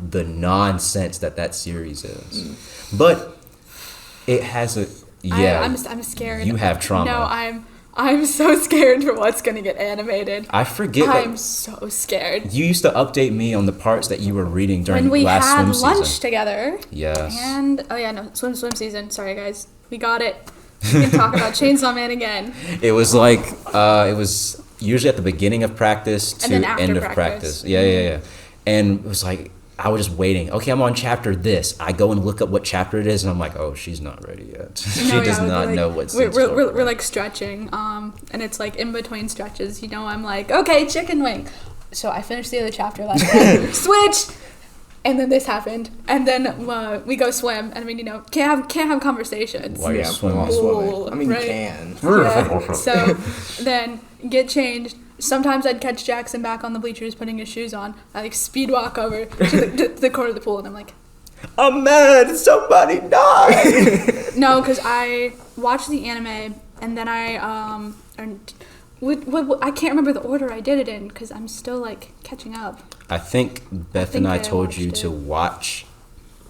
the nonsense that series is. But it has a I'm scared. You have trauma. No, I'm so scared for what's gonna get animated. I forget. I'm so scared. You used to update me on the parts that you were reading during When we last had swim lunch season. together. Yes. And swim season. Sorry guys, we got it. We can talk about Chainsaw Man again. It was like it was usually at the beginning of practice to And then after end of practice. practice. Yeah. And it was like, I was just waiting. Okay, I'm on chapter this. I go and look up what chapter it is, and I'm like, oh, she's not ready yet. She does not know what scene's we're like stretching, and it's like in between stretches. I'm like, okay, chicken wing. So I finished the other chapter last night. Switch. And then this happened, and then we go swim, and can't have conversations. While you're swimming. I mean, Right. you can. Yeah. So then get changed. Sometimes I'd catch Jackson back on the bleachers putting his shoes on. I like speed walk over to the corner of the pool, and I'm like, I'm mad. Somebody died. no, because I watched the anime, and then I I can't remember the order I did it in because I'm still like catching up. I think Beth think and I I told you watched to it. watch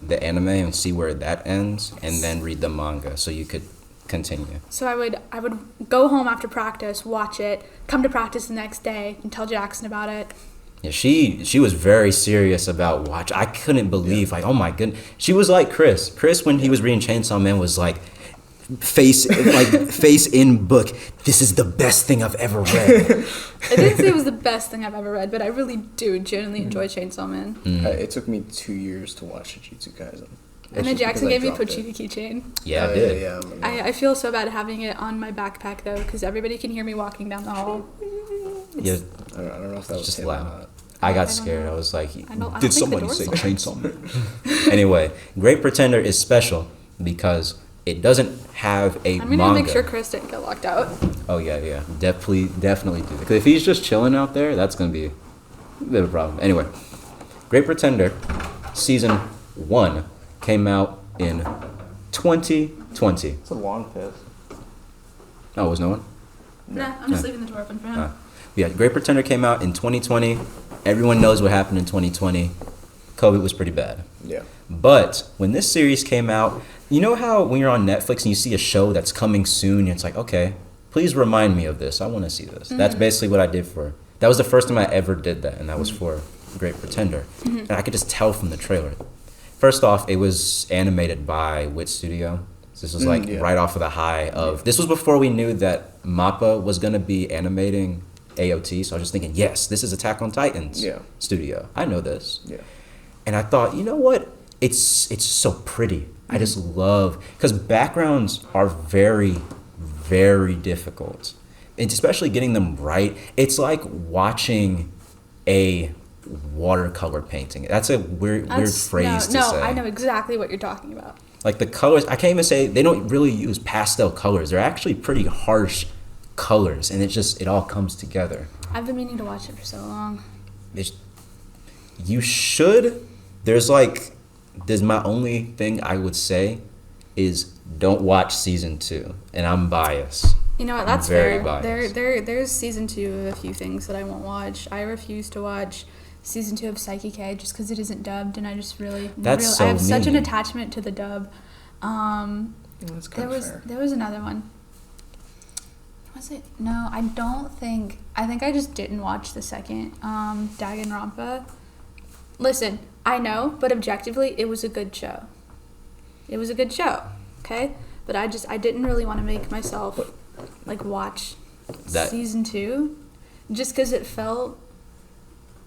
the anime and see where that ends, and then read the manga so you could continue. So I would go home after practice, watch it, come to practice the next day, and tell Jackson about it. Yeah, she was very serious about watch. I couldn't believe, like, oh my goodness. She was like Chris. Chris, when he was reading Chainsaw Man, was like, face in book, this is the best thing I've ever read. I didn't say it was the best thing I've ever read, but I really do genuinely enjoy Chainsaw Man. It took me 2 years to watch Jujutsu Kaisen. And then Jackson gave me Pochita keychain. Yeah, I did. Yeah. I feel so bad having it on my backpack though, because everybody can hear me walking down the hall. Yeah, I don't know if that was just him or loud. not. I got don't scared. know. I was like, I don't did think the somebody door's say locked. Chainsaw Man? Anyway, Great Pretender is special because it doesn't have a I'm gonna manga. make sure Chris didn't get locked out. Oh yeah, definitely do. Because if he's just chilling out there, that's gonna be a bit of a problem. Anyway, Great Pretender, season 1 came out in 2020. It's a long piss. Oh, was no one? Nah, I'm just leaving the door open for him. Yeah, Great Pretender came out in 2020. Everyone knows what happened in 2020. COVID was pretty bad. Yeah. But when this series came out, you know how when you're on Netflix and you see a show that's coming soon, and it's like, okay, please remind me of this. I want to see this. That's basically what I did for. That was the first time I ever did that, and that was for Great Pretender. And I could just tell from the trailer. First off, it was animated by which studio? This was like right off of the high of. This was before we knew that MAPPA was gonna be animating AOT. So I was just thinking, yes, this is Attack on Titan's studio. I know this. Yeah. And I thought, you know what? It's so pretty. I just love, because backgrounds are very, very difficult, and especially getting them right. It's like watching a watercolor painting. That's a weird phrase to say. No, I know exactly what you're talking about. Like the colors, I can't even say, they don't really use pastel colors. They're actually pretty harsh colors, and it all comes together. I've been meaning to watch it for so long. You should. There's my only thing I would say is don't watch season 2, and I'm biased. You know what? That's fair. Biased. There's season 2 of a few things that I won't watch. I refuse to watch season 2 of Psyche K just because it isn't dubbed, and I just really I have such an attachment to the dub. That's kind of fair. There was another one. Was it? No, I don't think. I think I just didn't watch the second Danganronpa. Listen, I know, but objectively, it was a good show. It was a good show, okay? But I didn't really want to make myself, like, watch season 2, just because it felt,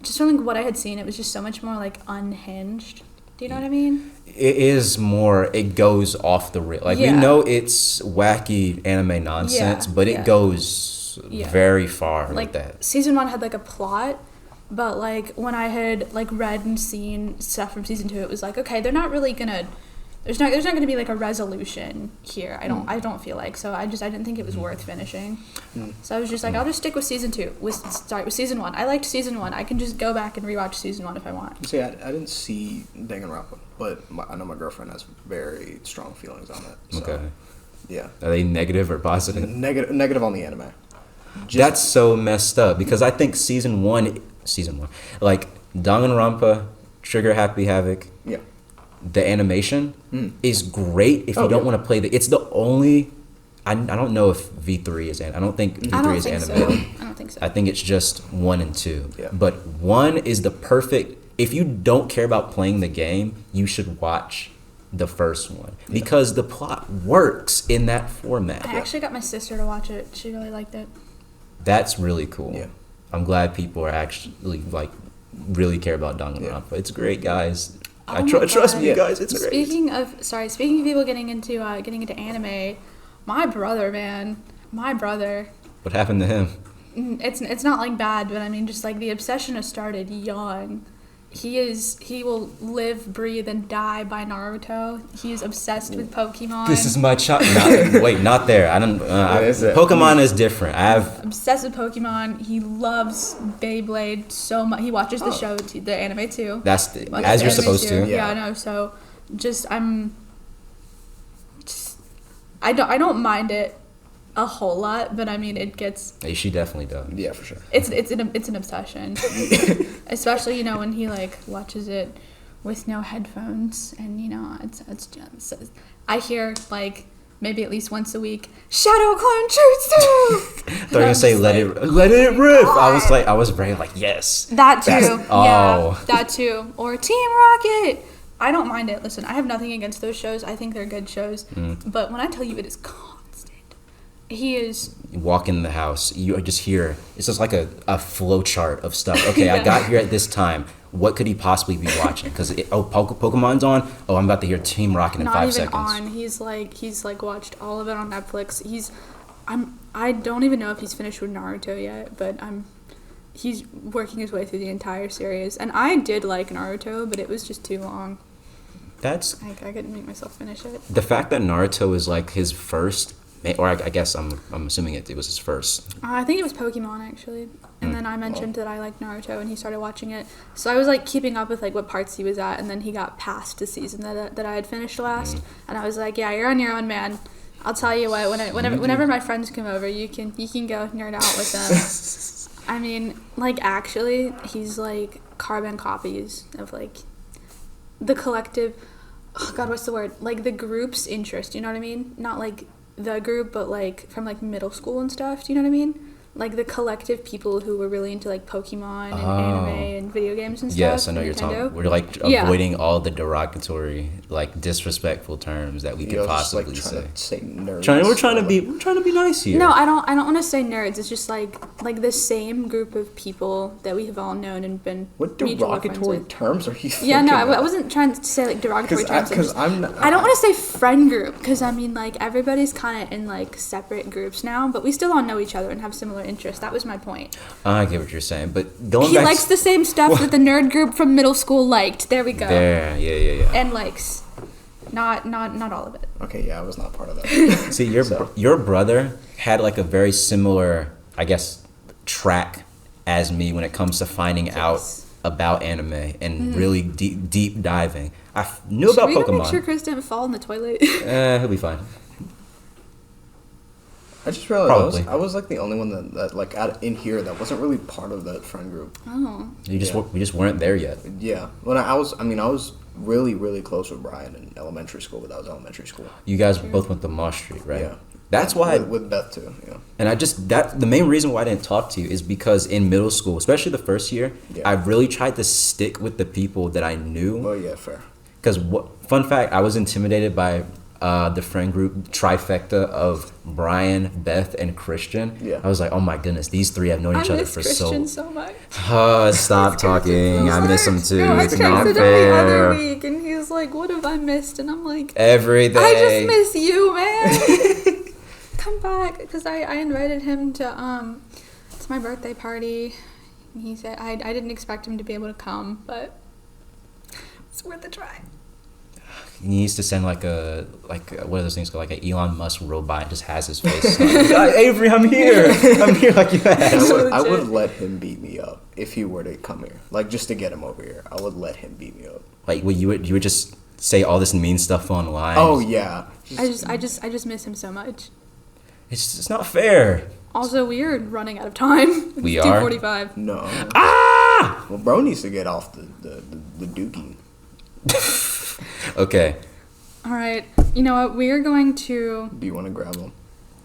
just from like what I had seen, it was just so much more, like, unhinged. Do you know what I mean? It is more, it goes off the rail. Like, we know it's wacky anime nonsense, but it goes very far like, with that. Season 1 had, like, a plot. But, like, when I had, like, read and seen stuff from season 2, it was like, okay, they're not really gonna, there's not gonna be, like, a resolution here. I don't feel like. So I didn't think it was worth finishing. So I was just like, I'll just stick with season 2. With season 1. I liked season 1. I can just go back and rewatch season 1 if I want. See, I didn't see Danganronpa, but I know my girlfriend has very strong feelings on it. So, okay. Yeah. Are they negative or positive? Negative on the anime. That's so messed up, because I think season one, like Danganronpa, Trigger Happy Havoc, the animation is great if you don't want to play it's the only, I don't know if V3 is I don't think V3 is animated. I don't think so. I think it's just 1 and 2. Yeah. But 1 is the perfect, if you don't care about playing the game, you should watch the first one, because the plot works in that format. I actually got my sister to watch it. She really liked it. That's really cool. Yeah. I'm glad people are actually, like, really care about Danganronpa. It's great, guys. Trust me, guys. It's great. Speaking of people getting into anime, my brother. What happened to him? It's not like bad, but I mean, just like the obsession has started young. He will live, breathe, and die by Naruto. He is obsessed with Pokemon. This is my child. Not there. I don't. Pokemon is different. Obsessed with Pokemon. He loves Beyblade so much. He watches the show, the anime too. That's as you're supposed to. Yeah, I know. So, I don't mind it a whole lot, but I mean, it gets. She definitely does. Yeah, for sure. It's an obsession, especially when he like watches it with no headphones, and it's just, I hear like maybe at least once a week, Shadow Clone Jutsu. They're gonna say let it rip. I was very like yes. That too. That too. Or Team Rocket. I don't mind it. Listen, I have nothing against those shows. I think they're good shows. But when I tell you it is constant, he is. You walk in the house, you just hear, it's just like a flow chart of stuff. Okay, I got here at this time. What could he possibly be watching? Because Pokemon's on. Oh, I'm about to hear Team Rocket in 5 seconds. Not even on. He's like watched all of it on Netflix. I don't even know if he's finished with Naruto yet, but he's working his way through the entire series. And I did like Naruto, but it was just too long. I couldn't make myself finish it. The fact that Naruto is like his first, or I guess I'm assuming it was his first. I think it was Pokemon actually, and then I mentioned that I liked Naruto, and he started watching it. So I was like keeping up with like what parts he was at, and then he got past the season that I had finished last, and I was like, yeah, you're on your own, man. I'll tell you what. Whenever my friends come over, you can go nerd out with them. I mean, like actually, he's like carbon copies of like the collective. Oh God, what's the word? Like the group's interest. You know what I mean? Not like the group, but like from like middle school and stuff. Do you know what I mean? like the collective people who were really into like Pokemon and anime and video games and stuff. Yes, I know and you're Nintendo. talking. We're like Yeah. avoiding all the derogatory, like disrespectful terms that we could possibly just, say. like, trying to say nerds. We're trying to be nice here. No, I don't want to say nerds. It's just like the same group of people that we have all known and been What mutual friends derogatory with. terms are you thinking? Yeah, no, I of? wasn't trying to say like derogatory terms. Because I'm not, I don't want to say friend group because I mean like everybody's kind of in like separate groups now, but we still all know each other and have similar interests. That was my point. I get what you're saying, but going He back. likes the same stuff that the nerd group from middle school liked. There we go. There, yeah. And likes, not all of it. Okay, yeah, I was not part of that. See, your brother had like a very similar, I guess, track as me when it comes to finding out about anime and really deep diving. I knew about Should we Pokemon. make sure Chris didn't fall in the toilet? He'll be fine. I just realized Probably. I was like the only one that like in here that wasn't really part of that friend group. Oh. We just weren't there yet. Yeah, when I was really really close with Brian in elementary school, but that was elementary school. You guys both went to Moss Street, right? Yeah, That's why. with Beth too. Yeah, And the main reason why I didn't talk to you is because in middle school, especially the first year, Yeah. I really tried to stick with the people that I knew. oh yeah, fair. Because fun fact, I was intimidated by the friend group trifecta of Brian, Beth, and Christian. Yeah. I was like, oh my goodness, these three have known I each other miss for Christian so much. Stop talking. I miss him too. No, I It's texted not him the other fair. week, and he was like, "What have I missed?" And I'm like, Every day. "I just miss you, man. Come back," because I invited him to it's my birthday party. He said I didn't expect him to be able to come, but it's worth a try. He needs to send like what are those things called? Like an Elon Musk robot. Just has his face. Like, Avery, I'm here. I'm here like you asked. I would legit. let him beat me up if he were to come here, like just to get him over here. I would let him beat me up. Like, you would just say all this mean stuff online. Oh yeah, I just miss him so much. It's not fair. Also, we are running out of time. We It's are? 2:45. no. Ah! Well, bro needs to get off the dookie. Okay. All right. You know what? We are going to. Do you want to grab him?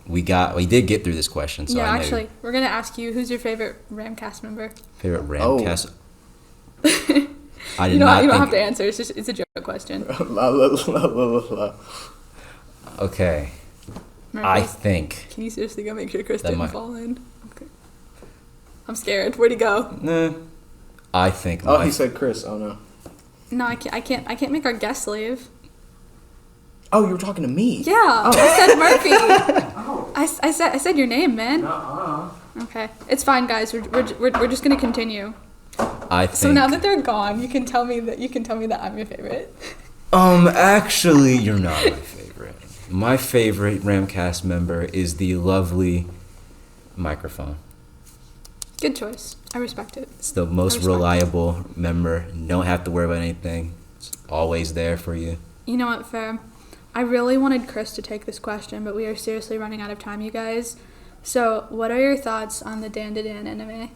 We did get through this question. So Yeah, I know actually, we're gonna ask you who's your favorite RamCast member. favorite Oh. RamCast. I did You not don't think. have to answer. It's a joke question. La, la, la, la, la, la. Okay. Murphy, I think. can you seriously go make sure Chris That didn't might- fall in? Okay. I'm scared. Where'd he go? Nah, I think. Oh, my- he said Chris. Oh no. No, I can't make our guest leave. Oh, you were talking to me. Yeah, I said Murphy. I said your name, man. Okay, it's fine, guys. We're just gonna continue. I think. So now that they're gone, you can tell me that I'm your favorite. Actually, you're not my favorite. My favorite RamCast member is the lovely microphone. Good choice. I respect it. It's the most respect it. reliable member. You don't have to worry about anything. It's always there for you. You know what, Fair? I really wanted Chris to take this question, but we are seriously running out of time, you guys. So, what are your thoughts on the Dan to Dan anime?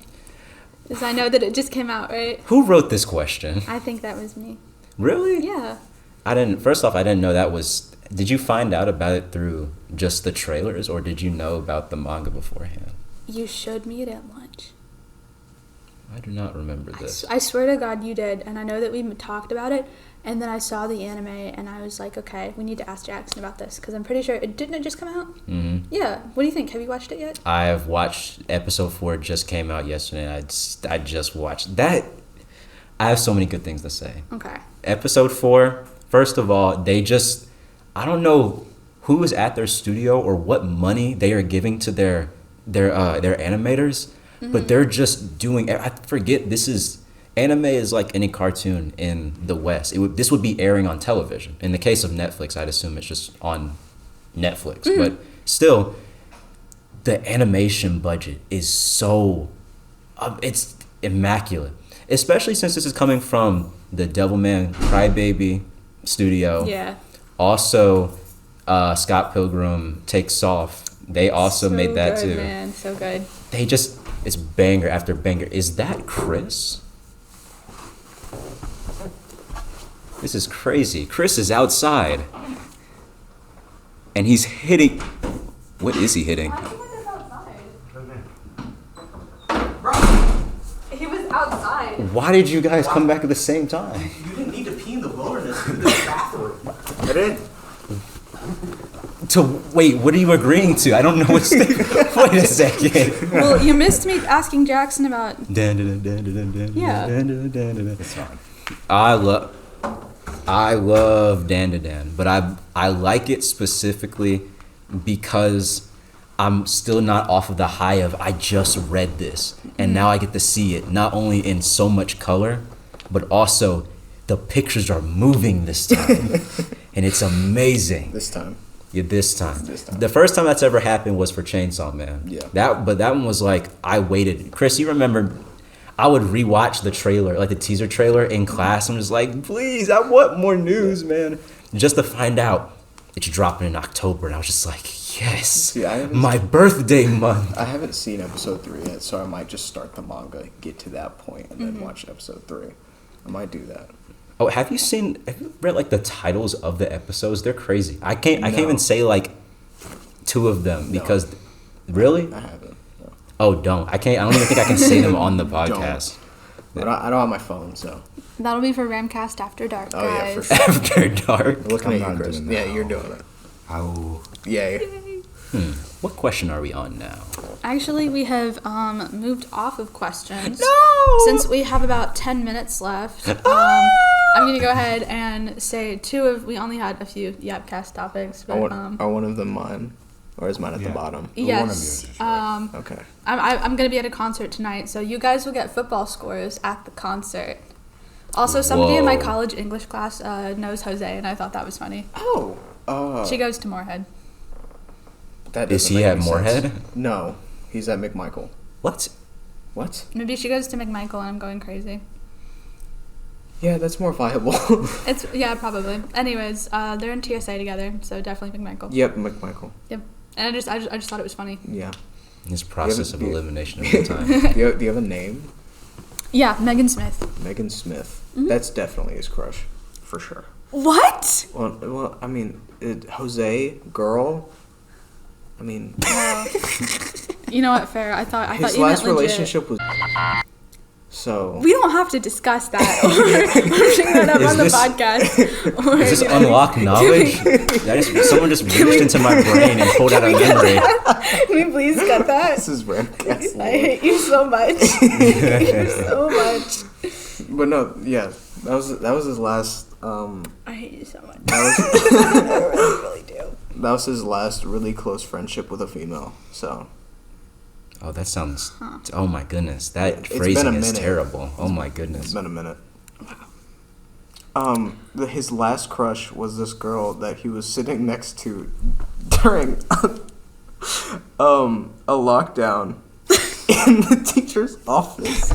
Because I know that it just came out, right? Who wrote this question? I think that was me. Really? Yeah. First off, I didn't know that was. Did you find out about it through just the trailers, or did you know about the manga beforehand? You showed me it at lunch. I do not remember this. I swear to God you did, and I know that we talked about it, and then I saw the anime, and I was like, okay, we need to ask Jackson about this, because I'm pretty sure, didn't it just come out? Hmm. Yeah. What do you think? Have you watched it yet? I have watched episode 4. Just came out yesterday. And I just watched that. I have so many good things to say. Okay. Episode 4. First of all, I don't know who is at their studio or what money they are giving to their animators, but they're just doing. I forget anime is like any cartoon in the West. This would be airing on television. In the case of Netflix, I'd assume it's just on Netflix, but still, the animation budget is so it's immaculate, especially since this is coming from the Devilman Crybaby studio. Yeah. Also, Scott Pilgrim Takes Off. They also So made that good, too. Man, so good. It's banger after banger. Is that Chris? This is crazy. Chris is outside. And he's hitting. What is he hitting? Why did you guys come back at the same time? You didn't need to pee in the wilderness in the bathroom. I did. Wait, what are you agreeing to? I don't know what's. Wait a second. Well, you missed me asking Jackson about. Yeah. It's fine. I love Dan to Dan, but I like it specifically because I'm still not off of the high of I just read this and now I get to see it not only in so much color, but also the pictures are moving this time, and it's amazing. This time. Yeah, this time. The first time that's ever happened was for Chainsaw Man. Yeah. That one was like I waited. Chris, you remember? I would rewatch the trailer, like the teaser trailer in class. I'm just like, please, I want more news, man. Just to find out it's dropping in October, and I was just like, yes, See, my birthday month. I haven't seen episode 3 yet, so I might just start the manga, get to that point, and then watch episode 3. I might do that. Oh, have you read like the titles of the episodes? They're crazy. I can't even say like 2 of them because really? I haven't. No. Oh, don't. I don't even think I can say them on the podcast. But I don't have my phone, so. That'll be for RamCast After Dark, guys. Oh, yeah, for sure. After dark. Looking I'm at you, not Chris. doing Yeah, that. you're doing it. Oh. Yay. What question are we on now? Actually, we have moved off of questions. No! Since we have about 10 minutes left, I'm going to go ahead and say we only had a few YapCast topics. But, Are one of them mine? Or is mine at the bottom? yes. Okay. I'm going to be at a concert tonight, so you guys will get football scores at the concert. Also, somebody in my Whoa. college English class knows Jose, and I thought that was funny. Oh. She goes to Moorhead. That Is doesn't he make at any Moorhead? sense. No. He's at McMichael. What? What? Maybe she goes to McMichael, and I'm going crazy. Yeah, that's more viable. Yeah, probably. Anyways, they're in TSA together, so definitely McMichael. Yep, McMichael. Yep. And I just thought it was funny. Yeah. His process of do you- elimination of the time. Do you have a name? Yeah, Megan Smith. Megan Smith. That's definitely his crush. For sure. What? Well, I mean, Jose, girl. I mean, You know what? Fair. I thought his you last meant legit. relationship was. So. We don't have to discuss that or bring that up Is on the this- podcast. Or Is this anything. unlocked knowledge? Someone just reached into my brain and pulled out a memory. Can we please cut that? This is RamCast. I hate you so much. I hate you so much. But no, yeah, that was his last. I hate you so much. That was, I really do. that was his last really close friendship with a female. So. Oh, that sounds. Oh my goodness, that It's been phrasing a is minute. terrible. Oh my It's goodness. been a minute. His last crush was this girl that he was sitting next to during a lockdown in the teacher's office.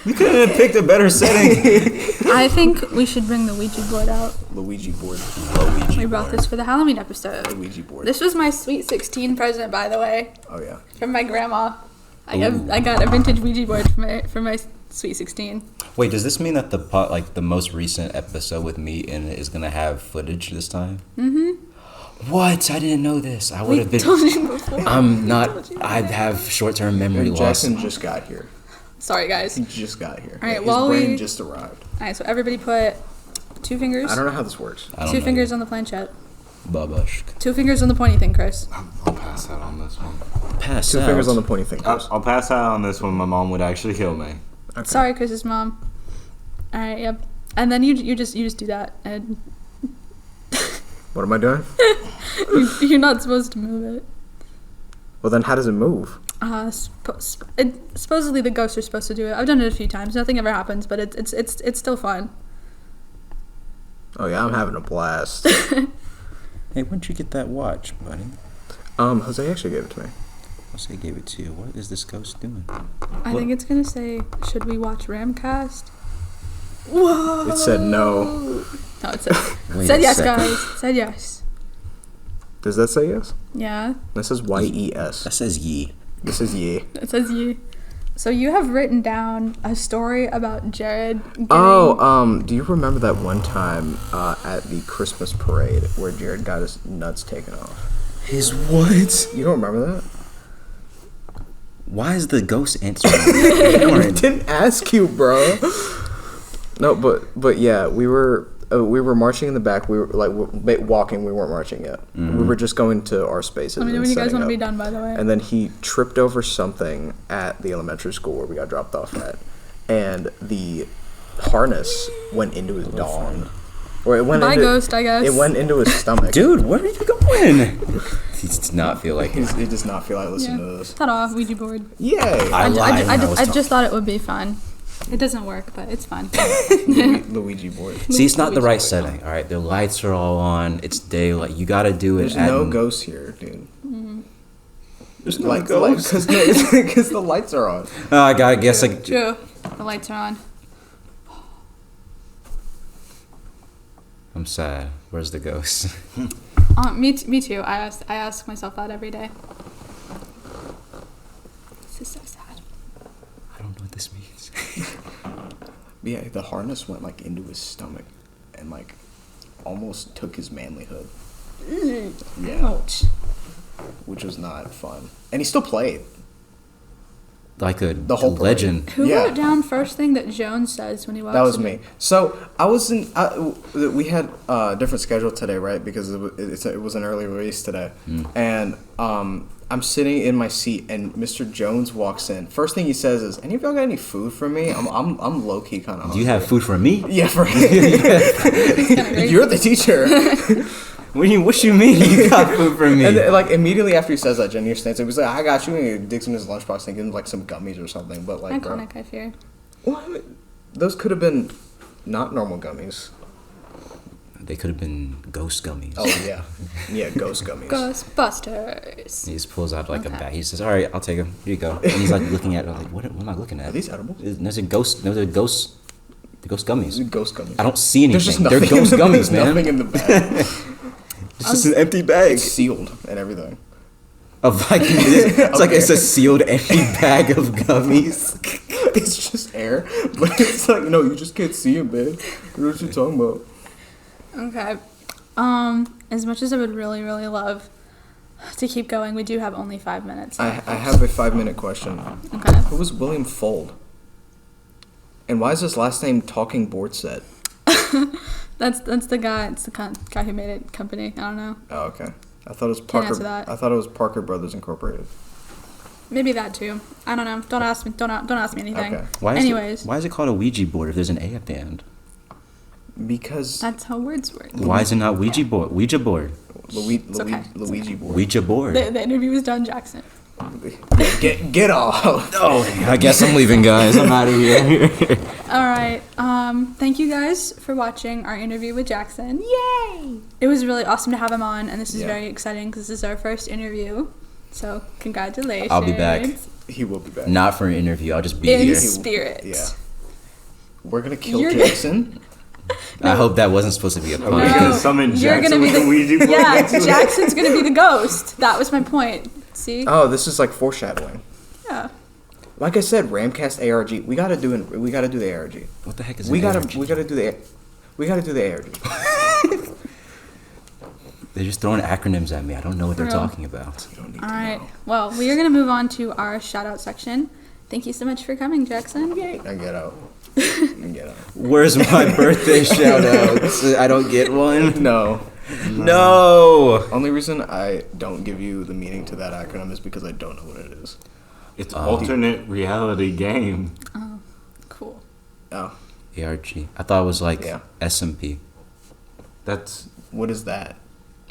You couldn't have picked a better setting. I think we should bring the Ouija board out. Luigi board. We brought this for the Halloween episode. Luigi board. This was my Sweet 16 present, by the way, Oh yeah. from my grandma. I got a vintage Ouija board for my Sweet 16. Wait, does this mean that the most recent episode with me in it is gonna have footage this time? Mm-hmm. What? I didn't know this. I would have been. Told you before. I'm not. I have short-term memory loss. Jackson just got here. Sorry, guys. He just got here. All right, His while brain we- just arrived. All right, so everybody put 2 fingers. I don't know how this works. I don't Two know. fingers on the planchette. Babushk. 2 fingers on the pointy thing, Chris. I'll pass out on this one. Pass 2 out. fingers on the pointy thing. I'll pass out on this one. My mom would actually kill me. Okay. Sorry, Chris's mom. All right, yep. And then you just do that, and What am I doing? you're not supposed to move it. Well, then how does it move? Supposedly the ghosts are supposed to do it. I've done it a few times. Nothing ever happens, but it's still fun. Oh yeah, I'm having a blast. Hey, when'd you get that watch, buddy? Jose actually gave it to me. Jose gave it to you. What is this ghost doing? I think it's gonna say, "Should we watch RamCast?" Whoa! It said no. No, it said Wait said a yes, second. guys. Said yes. Does that say yes? Yeah, This says YES. That says ye. This is ye. it says you. So you have written down a story about Jared. Getting, Do you remember that one time at the Christmas parade where Jared got his nuts taken off? His what? You don't remember that? Why is the ghost answering? I didn't ask you, bro. No, but yeah, we were marching in the back. We were like walking. We weren't marching yet. Mm-hmm. We were just going to our spaces. Let me know and when you guys setting want to up. be done, by the way. And then he tripped over something at the elementary school where we got dropped off at, and the harness went into his dong. Or it went Bye, into, ghost, I guess. It went into his stomach. Dude, where are you going? He does not feel like it. He does not feel like listening to this. Ta-da, Ouija board. Yay! I lied when I was I just thought it would be fun. It doesn't work, but it's fun. Luigi board. See, it's not the right setting. All right, the lights are all on. It's daylight. You got to do it. There's no ghosts here, dude. There's no Like, ghosts. because the lights are on. Oh, I gotta guess. Like, True. The lights are on. I'm sad. Where's the ghost? Me too. I ask myself that every day. This is so sad. I don't know what this means. Yeah, the harness went like into his stomach, and like almost took his manlyhood. Yeah, Ouch. which was not fun. And he still played. Like a The whole legend. Who Yeah. wrote down first thing that Jones says when he walks That was in? me. So I was in. We had a different schedule today, right? Because it was an early release today, and I'm sitting in my seat, and Mr. Jones walks in. First thing he says is, "Any of y'all got any food for me? I'm low key kind of. Do you have food for me? Yeah, for Great. you're the teacher." What you mean you got food for me? And then, like immediately after he says that, Junior stands up. He's like, "I got you." And he digs in his lunchbox and gives him like some gummies or something. But like, bro, Iconic, I fear. well, I mean, those could have been not normal gummies. They could have been ghost gummies. Oh yeah, yeah, ghost gummies. Ghostbusters. He just pulls out like a Okay. bag. He says, "All right, I'll take them. Here you go." And he's like looking at it, like, what am I looking at? Are these edible? There's a ghost. The ghost gummies. Ghost gummies. I don't see anything. There's just They're nothing. ghost in the, gummies, there's man. nothing in the bag. It's just an empty bag. It's sealed and everything. Of like, it's like it's a sealed empty bag of gummies. It's just air, but it's like no, you just can't see it, man. You know what you're talking about? Okay. As much as I would really, really love to keep going, we do have only 5 minutes. I have a 5-minute question. Okay. Who was William Fold? And why is his last name Talking Board Set? That's the guy. It's the guy who made it. Company. I don't know. Oh, okay. I thought it was Can't Parker. answer that. I thought it was Parker Brothers Incorporated. Maybe that too. I don't know. Don't ask me. Don't ask me anything. Okay. Anyways, Why is it called a Ouija board if there's an A at the end? Because that's how words work. Why is it not Ouija board? Ouija board. okay. Luigi board. Ouija board. The interview was done, Jackson. Get off. Oh, I guess I'm leaving, guys. I'm out of here. All right. Thank you guys for watching our interview with Jackson. Yay! It was really awesome to have him on, and this is Yeah. very exciting because this is our first interview. So congratulations. I'll be back. He will be back. Not for an interview. I'll just be In here. spirit. Yeah. We're gonna kill You're- Jackson. I hope that wasn't supposed to be a Are we pun. No. gonna summon You're Jackson gonna be with the Ouija board? Yeah, next week? Jackson's gonna be the ghost. That was my point. See? Oh, this is like foreshadowing. Yeah. Like I said, RamCast ARG. We gotta do the ARG. What the heck is We an gotta ARG? do the ARG. They're just throwing acronyms at me. I don't know what they're For real. talking about. You don't need All to right. know. Well, we are gonna move on to our shout out section. Thank you so much for coming, Jackson. Yay. I get out. I get out. Where's my birthday shout outs? I don't get one. No. No. Only reason I don't give you the meaning to that acronym is because I don't know what it is. It's alternate reality game. Cool. Oh, ARG. I thought it was like Yeah. SMP. That's what is that?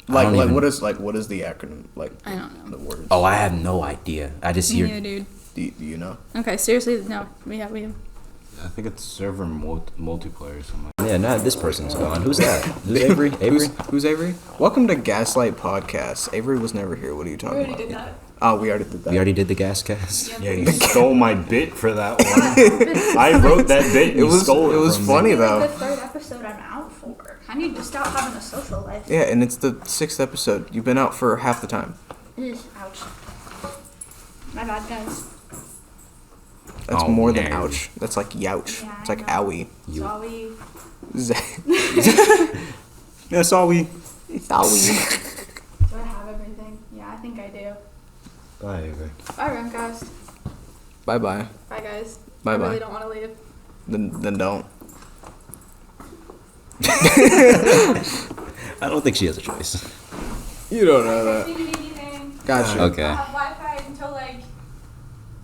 I Like, don't like even- what is the acronym? Like, I don't know. the words. Oh, I have no idea. I just Me hear. neither, dude. Do you know? Okay, seriously, no. We have. I think it's server multiplayer or something. Yeah, now this person's gone. Who's that? Who's Avery? Avery? Who's Avery? Welcome to Gaslight Podcast. Avery was never here. What are you talking about? that. Oh, we already did that. We already did the gas cast. Yeah, you stole my bit for that one. I wrote that bit and you stole it. It was from funny me. though. third episode I'm out for. I need to stop having a social life. Yeah, and it's the 6th episode. You've been out for half the time. Ouch. My bad, guys. That's Oh, more than no. ouch. That's like youch. Yeah, It's I like know. owie. You. Sorry. That's all we. It's owie. Do I have everything? Yeah, I think I do. Bye, Avery. Bye, RamCast. Bye-bye. Bye, guys. Bye-bye. I really don't want to leave. Then don't. I don't think she has a choice. You don't know that. If you need anything, Gotcha. Okay. I'll have Wi-Fi until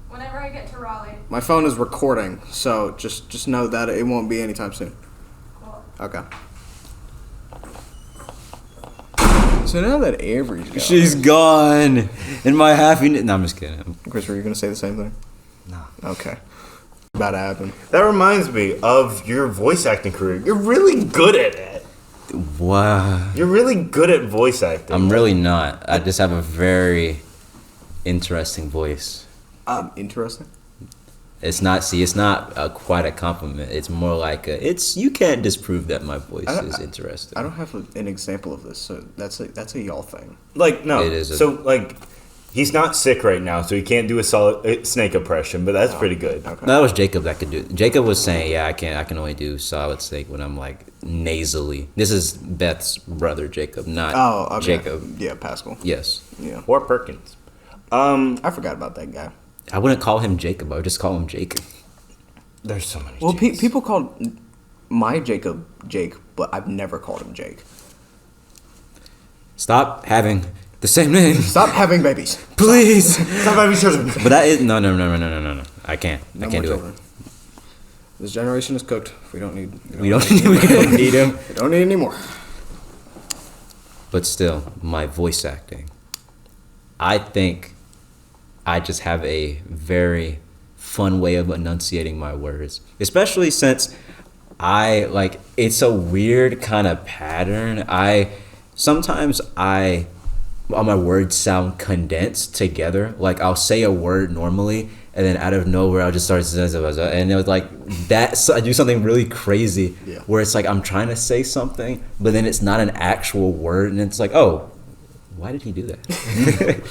whenever I get to Raleigh. My phone is recording, so just know that it won't be anytime soon. Cool. Okay. So now that Avery's gone, She's gone. In my happiness. No, I'm just kidding. Chris, were you gonna say the same thing? No. Okay. About to happen. That reminds me of your voice acting career. You're really good at it. Wow. You're really good at voice acting. I'm really not. I just have a very interesting voice. Interesting. It's not quite a compliment. It's more like you can't disprove that my voice is interesting. I don't have an example of this, so that's a y'all thing. Like, no. It is he's not sick right now, so he can't do a solid snake impression, but that's pretty good. Okay. That was Jacob that could do it. Jacob was saying, yeah, I can only do solid snake when I'm like nasally. This is Beth's brother, Jacob, not okay. Jacob. Yeah, Pascal. Yes. Yeah. Or Perkins. I forgot about that guy. I wouldn't call him Jacob. I would just call him Jake. There's so many. Well, Jakes. people called my Jacob Jake, but I've never called him Jake. Stop having the same name. Stop having babies. Please. Stop having children. But that is no. I can't. No I can't more do children. This generation is cooked. We don't need. it. We don't need him. We don't need any more. But still, my voice acting. I think I just have a very fun way of enunciating my words, especially since it's a weird kind of pattern. Sometimes all my words sound condensed together. Like I'll say a word normally, and then out of nowhere I'll just start, and it was like that. So I do something really crazy where it's like I'm trying to say something, but then it's not an actual word, and it's like, oh, why did he do that?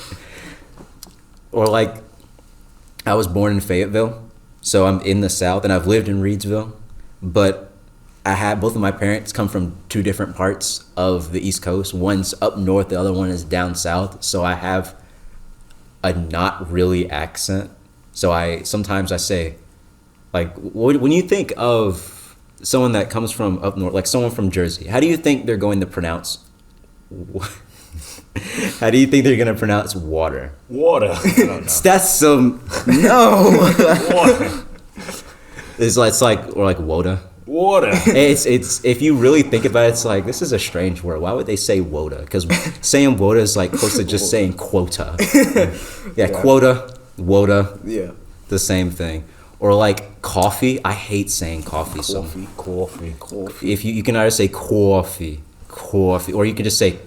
Or like, I was born in Fayetteville, so I'm in the South, and I've lived in Reidsville, but I had both of my parents come from two different parts of the East Coast. One's up north, the other one is down south, so I have a not really accent. So sometimes I say, like, when you think of someone that comes from up north, like someone from Jersey, how do you think they're going to pronounce? How do you think they're gonna pronounce water? Water. I don't know. That's some no. Water. It's like or like woda. Water. It's if you really think about it, it's like this is a strange word. Why would they say woda? Because saying woda is like close to just saying quota. Yeah, quota, woda. Yeah. The same thing. Or like coffee. I hate saying coffee. Coffee. If you can either say coffee, or you can just say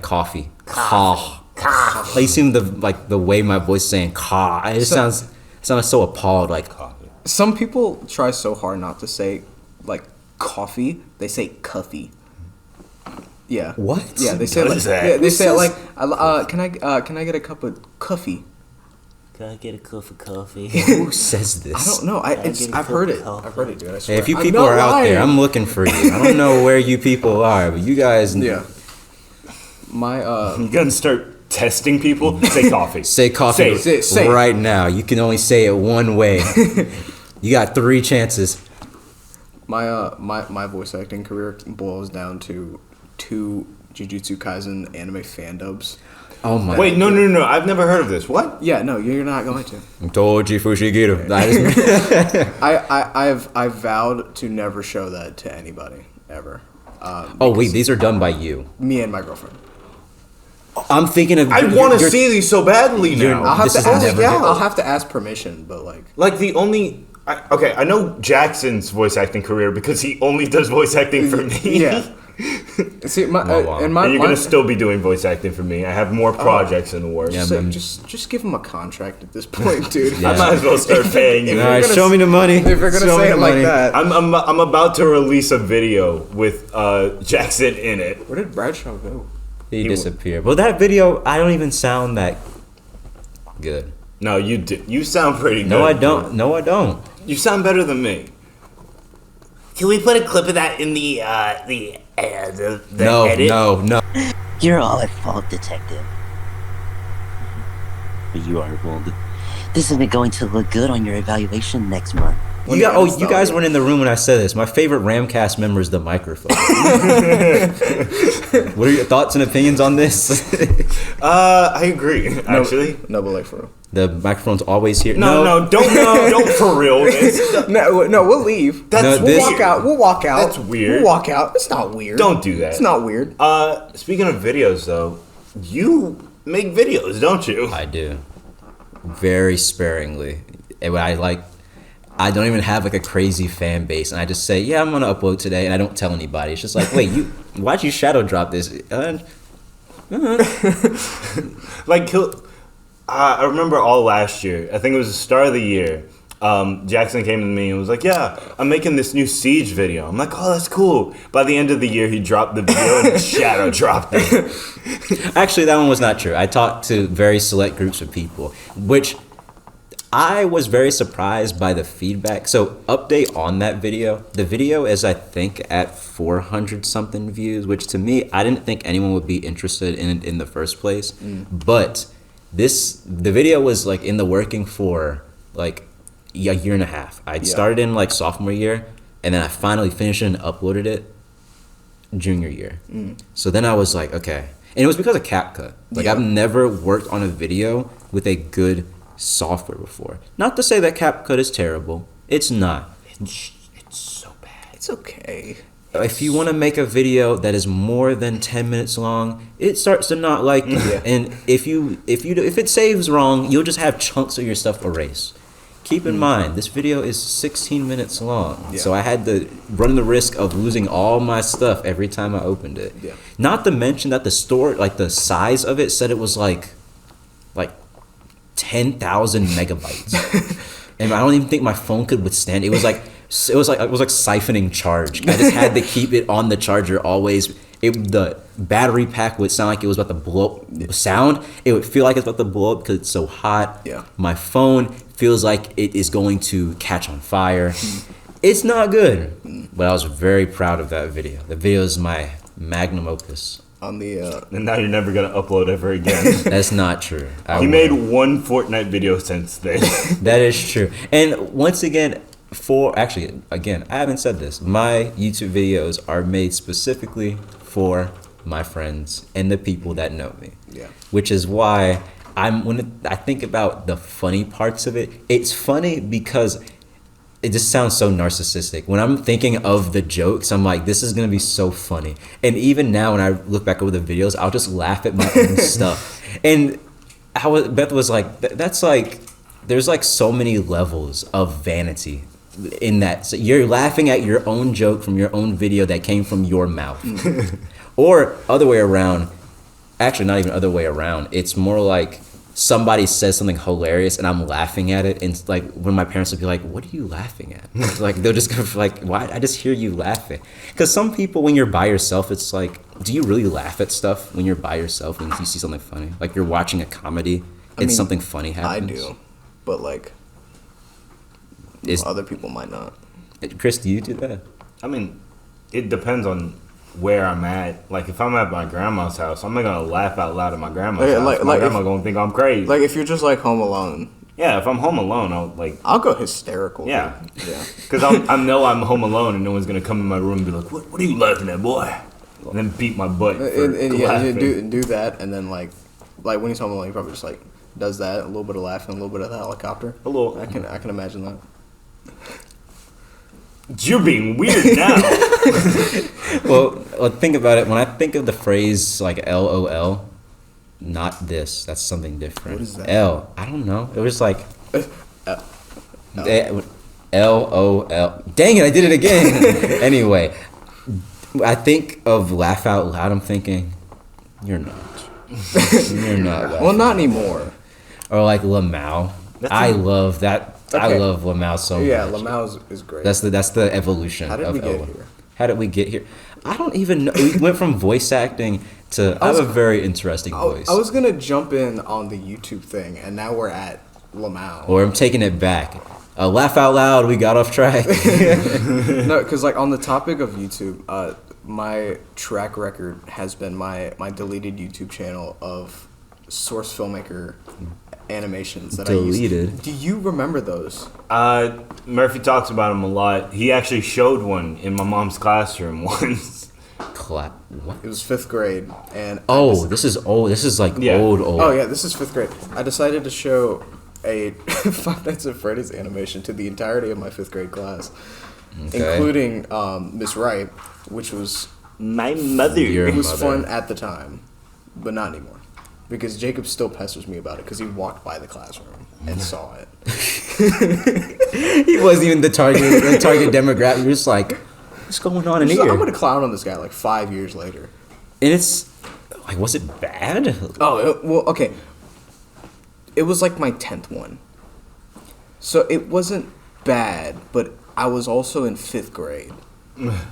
coffee. Like you see the way my voice is saying "ka." It just sounds so appalled. Like Coffee. Some people try so hard not to say like coffee. They say cuffy. Yeah. What? Yeah, they say What like is that? yeah, they Who say says- like can I get a cup of coffee? Can I get a cup of coffee? who says this? I don't know. I've heard it. I've heard it, dude. I Hey, swear. if you I'm people not are out there, lying. I'm looking for you. I don't know where you people are, but you guys Yeah. My You gonna start testing people? Say coffee. say coffee Say it. right now. You can only say it one way. You got 3 chances. my voice acting career boils down to 2 Jujutsu Kaisen anime fan dubs. Oh my. Wait, no. I've never heard of this. What? Yeah, no, you're not going to. Toji Fushiguro. That is- I've vowed to never show that to anybody ever. oh wait, these are done by you. Me and my girlfriend. I'm thinking of. I want to see these so badly now. I'll have This to is ask. never Yeah, happened. I'll have to ask permission, but like. Like the only. I know Jackson's voice acting career because he only does voice acting for me. Yeah. See, Wow. and my And you're gonna still be doing voice acting for me. I have more projects in the works. Yeah, so man. just give him a contract at this point, dude. Yeah. I might as well start paying you. All right, show me the money. If you're gonna Show me say the it like money. that, I'm about to release a video with Jackson in it. where did Bradshaw go? He disappeared. Well, that video, I don't even sound that good. No, you do. You sound pretty good. No, I don't. No, I don't. You sound better than me. Can we put a clip of that in the No, edit? no. You're all at fault, detective. But you are bold. This isn't going to look good on your evaluation next month. You guys weren't in the room when I said this. My favorite RamCast member is the microphone. What are your thoughts and opinions on this? I agree. Actually, No, but like for real. The microphone's always here. Don't for real. No, we'll leave. That's We'll walk out. We'll walk out. That's weird. We'll walk out. It's not weird. Don't do that. It's not weird. Speaking of videos, though, you make videos, don't you? I do. Very sparingly. And I don't even have like a crazy fan base, and I just say, yeah, I'm gonna upload today, and I don't tell anybody. It's just like, wait, why'd you shadow drop this? I remember all last year. I think it was the start of the year. Jackson came to me and was like, yeah, I'm making this new Siege video. I'm like, oh, that's cool. By the end of the year, he dropped the video and shadow dropped it. Actually, that one was not true. I talked to very select groups of people, which I was very surprised by the feedback. So, update on that video. The video is, I think, at 400 something views, which to me, I didn't think anyone would be interested in it in the first place. But the video was like in the working for like a year and a half. I started in like sophomore year, and then I finally finished it and uploaded it junior year. So then I was like, okay. And it was because of CapCut. Like, I've never worked on a video with a good software before. Not to say that CapCut is terrible. It's not. It's so bad. It's okay. If you want to make a video that is more than 10 minutes long, it starts to not like you. And if it saves wrong, you'll just have chunks of your stuff erased. Keep in mind, this video is 16 minutes long. So I had to run the risk of losing all my stuff every time I opened it. Not to mention that the store, like the size of it, said it was like 10,000 megabytes. And I don't even think my phone could withstand it. It was like siphoning charge. I just had to keep it on the charger always. The battery pack would sound like it was about to blow up. It would feel like it's about to blow up because it's so hot. My phone feels like it is going to catch on fire. It's not good. But I was very proud of that video. The video is my magnum opus. On the And now you're never gonna upload ever again. That's not true. He made one Fortnite video since then. That is true. And once again, I haven't said this. My YouTube videos are made specifically for my friends and the people that know me. Which is why when I think about the funny parts of it, it's funny because it just sounds so narcissistic. When I'm thinking of the jokes, I'm like, this is going to be so funny. And even now when I look back over the videos, I'll just laugh at my own stuff. And Beth was like, that's like, there's like so many levels of vanity in that. So you're laughing at your own joke from your own video that came from your mouth. Or other way around. Actually, not even other way around. It's more like somebody says something hilarious and I'm laughing at it, and it's like when my parents would be like, what are you laughing at? Like they'll just go like, why? I just hear you laughing. Because some people, when you're by yourself, it's like, do you really laugh at stuff when you're by yourself and you see something funny? Like you're watching a comedy and something funny happens. I do, but like other people might not. Chris, do you do that? I mean, it depends on where I'm at. Like if I'm at my grandma's house, I'm not gonna laugh out loud at my grandma's house. My grandma gonna think I'm crazy. Like if you're just like home alone. Yeah, if I'm home alone, I'll go hysterical. Yeah, because I know I'm home alone and no one's gonna come in my room and be like, what are you laughing at, boy? And then beat my butt. Do that, and then like when he's home alone, he probably just like does that, a little bit of laughing, a little bit of the helicopter. A little. I can imagine that. You're being weird now. Well, think about it. When I think of the phrase like LOL, not this. That's something different. What is that? I don't know. It was like LOL. Dang it! I did it again. Anyway, I think of laugh out loud. I'm thinking, you're not. You're not. Well, not anymore. Or like Lamau. I love that. Okay. I love Lamau so much. Yeah, Lamau is great. That's the evolution. How did we get here? How did we get here? I don't even know. We went from voice acting to. I have a very interesting voice. I was gonna jump in on the YouTube thing, and now we're at Lamau. Or I'm taking it back. Laugh out loud. We got off track. No, because like on the topic of YouTube, my track record has been my deleted YouTube channel of source filmmaker animations that Deleted. I used. Do you remember those? Murphy talks about him a lot. He actually showed one in my mom's classroom once. What? It was 5th grade, and This is old. This is like Yeah. old. oh yeah, this is 5th grade. I decided to show a Five Nights at Freddy's animation to the entirety of my 5th grade class, Okay. including Miss Wright, which was My mother. Your it was mother. fun at the time, but not anymore, because Jacob still pesters me about it because he walked by the classroom and saw it. He wasn't even the target demographic. You're just like, what's going on in So I'm here? gonna clown on this guy like 5 years later. And it's like, was it bad? Oh well, okay. It was like my 10th one, so it wasn't bad, but I was also in 5th grade.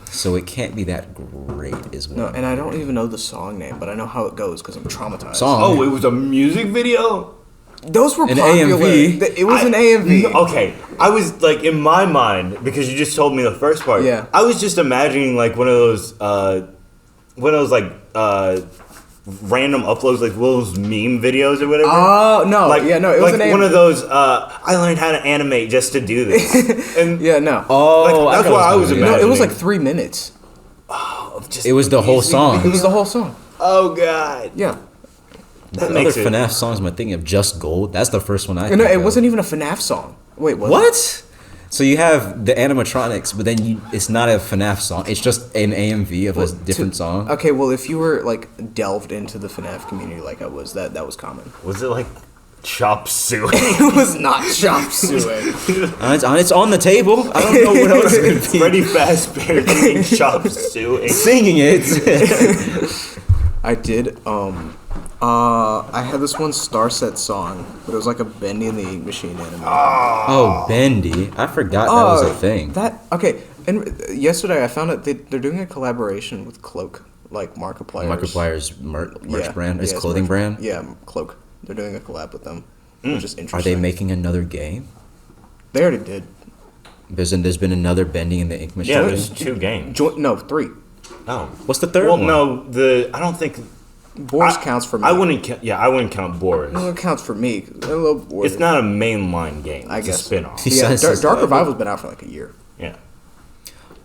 So it can't be that great, is what. No, and I don't even know the song name, but I know how it goes because I'm traumatized. Song. Oh, it was a music video? Those were An popular. AMV? It was an AMV. Okay, I was like in my mind because you just told me the first part. Yeah. I was just imagining like one of those random uploads, like those meme videos or whatever. Oh no! Like, yeah, no, it was like an AMV. one of those. I learned how to animate just to do this, and Yeah, no. Oh, Like, that's know what I was talking no, about. it was imagining. like 3 minutes. just It was the whole song. It was the whole song. Oh god. Yeah. That other makes it- FNAF songs, am I thinking of Just Gold? That's the first one I No, think it of. wasn't even a FNAF song. Wait, was it? What? So you have the animatronics, but then it's not a FNAF song. It's just an AMV of a different song. Okay, well, if you were like delved into the FNAF community like I was, that was common. Was it like chop suey? It was not chop suey. It's on the table. I don't know what else it would be. Freddy Fazbear doing chop suey. Singing it. I did. I had this one Starset song, but it was like a Bendy and the Ink Machine anime. Oh, Bendy. I forgot that was a thing. Okay. And yesterday I found out they're doing a collaboration with Cloak, like Markiplier's. Markiplier's merch brand, his it's clothing merch brand. Yeah, Cloak. They're doing a collab with them, which is Are interesting. they making another game? They already did. There's been another Bendy and the Ink Machine. Yeah, there's 2 games. No, 3. Oh. What's the third Well, one? no, I don't think Boris counts for me. I wouldn't count. Yeah, I wouldn't count Boris. No, it counts for me. 'Cause I love Boris. It's not a mainline game. I It's guess. a spin-off. He Yeah, says it's Dark not. Revival's been out for like a year, Yeah.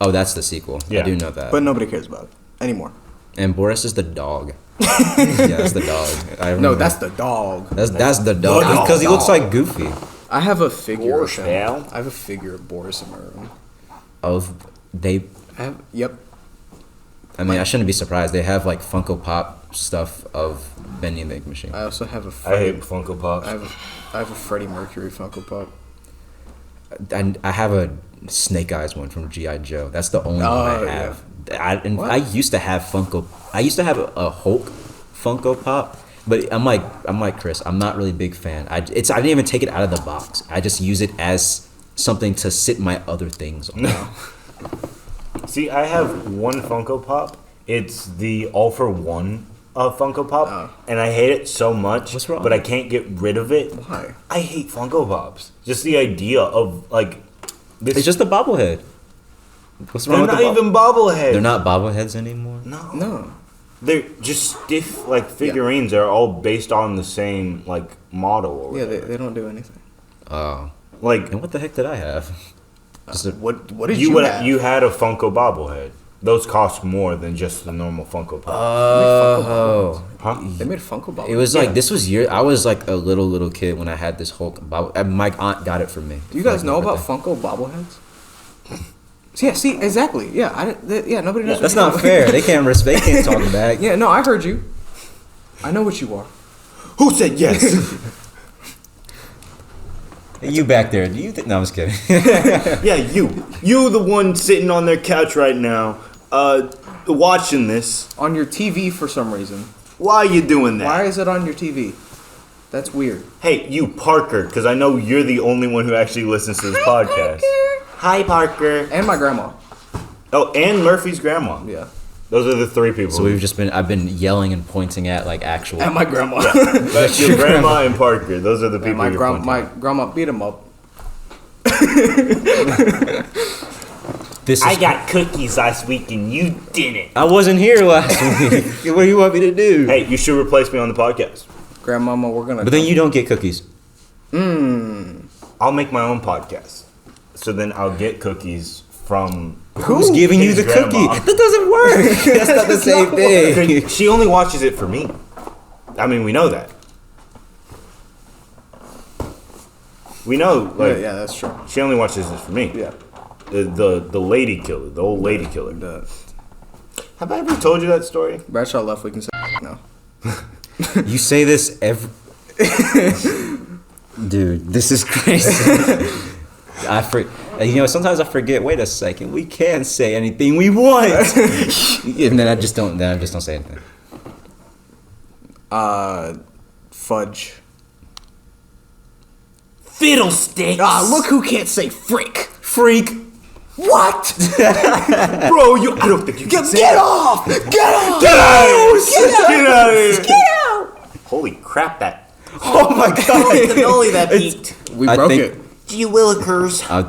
Oh, that's the sequel. I Yeah. do know that. but nobody cares about it anymore. And Boris is the dog. Yeah, that's the dog. I No, remember. that's the dog. that's the dog dog. because he looks like Goofy. I have a figure Boris, of him. pal. I have a figure of Boris in my room. Of they. Yep. I mean, I shouldn't be surprised. They have like Funko Pop stuff of Bendy and the Ink Machine. I also have a I Freddie, hate Funko Pops. I have a Freddie Mercury Funko Pop. And I have a Snake Eyes one from G.I. Joe. That's the only one Oh, I have. I used to have Funko. I used to have a Hulk Funko Pop, but I'm like Chris. I'm not really a big fan. I didn't even take it out of the box. I just use it as something to sit my other things on. See, I have one Funko Pop. It's the All for One Funko Pop, and I hate it so much. What's wrong? But I can't get rid of it. Why? I hate Funko Pops. Just the idea of like this. It's just a bobblehead. What's wrong they're with not the even bobbleheads. They're not bobbleheads anymore. No. No. They're just stiff like figurines. They're all based on the same like model. Or Yeah, whatever. they don't do anything. Oh, like and what the heck did I have? Just a, What did you have? you had a Funko bobblehead. Those cost more than just the normal Funko Pop. oh, Huh? They made Funko Bobble. it was like this was I was like a little kid when I had this Hulk bobble. My aunt got it for me. Do you for, guys like, my know about birthday. Funko bobbleheads? Yeah, see, exactly. Yeah, yeah, nobody knows. That's what not you fair. They can't they can't talk back. Yeah, no, I heard you. I know what you are. Who said yes? You back there? Do you think? No, I'm just kidding. Yeah, you the one sitting on their couch right now, watching this. On your TV for some reason. Why are you doing that? Why is it on your TV? That's weird. Hey, you Parker, because I know you're the only one who actually listens to this podcast. Hi, Parker. And my grandma. Oh, and Murphy's grandma. Yeah. Those are the 3 people. So I've been yelling and pointing at like actual. And my grandma. That's your grandma and Parker. Those are the people. my you're pointing my at. grandma beat him up. This is, I got cookies last week and you didn't. I wasn't here last week. What do you want me to do? Hey, you should replace me on the podcast. Grandmama, we're gonna. But then you don't get cookies. I'll make my own podcast. So then I'll get cookies from Who's giving you the grandma. cookie? That doesn't work. That's not the same thing. She only watches it for me. I mean, we know that. We know, like, yeah, that's true. she only watches this for me. Yeah. The lady killer, the old lady killer. Have I ever told you that story? Bradshaw left. We can say no. You say this every. Dude, this is crazy. Sometimes I forget. Wait a second, we can say anything we want, and then I just don't. Then I just don't say anything. Fudge. Fiddlesticks. Look who can't say frick. Freak. What? Bro, I don't think you can say Get that. off! Get off! Get out! Get out of here! Get out! Holy crap! That Oh my god. Cannoli that peaked. We I broke think- it. Gee willikers. I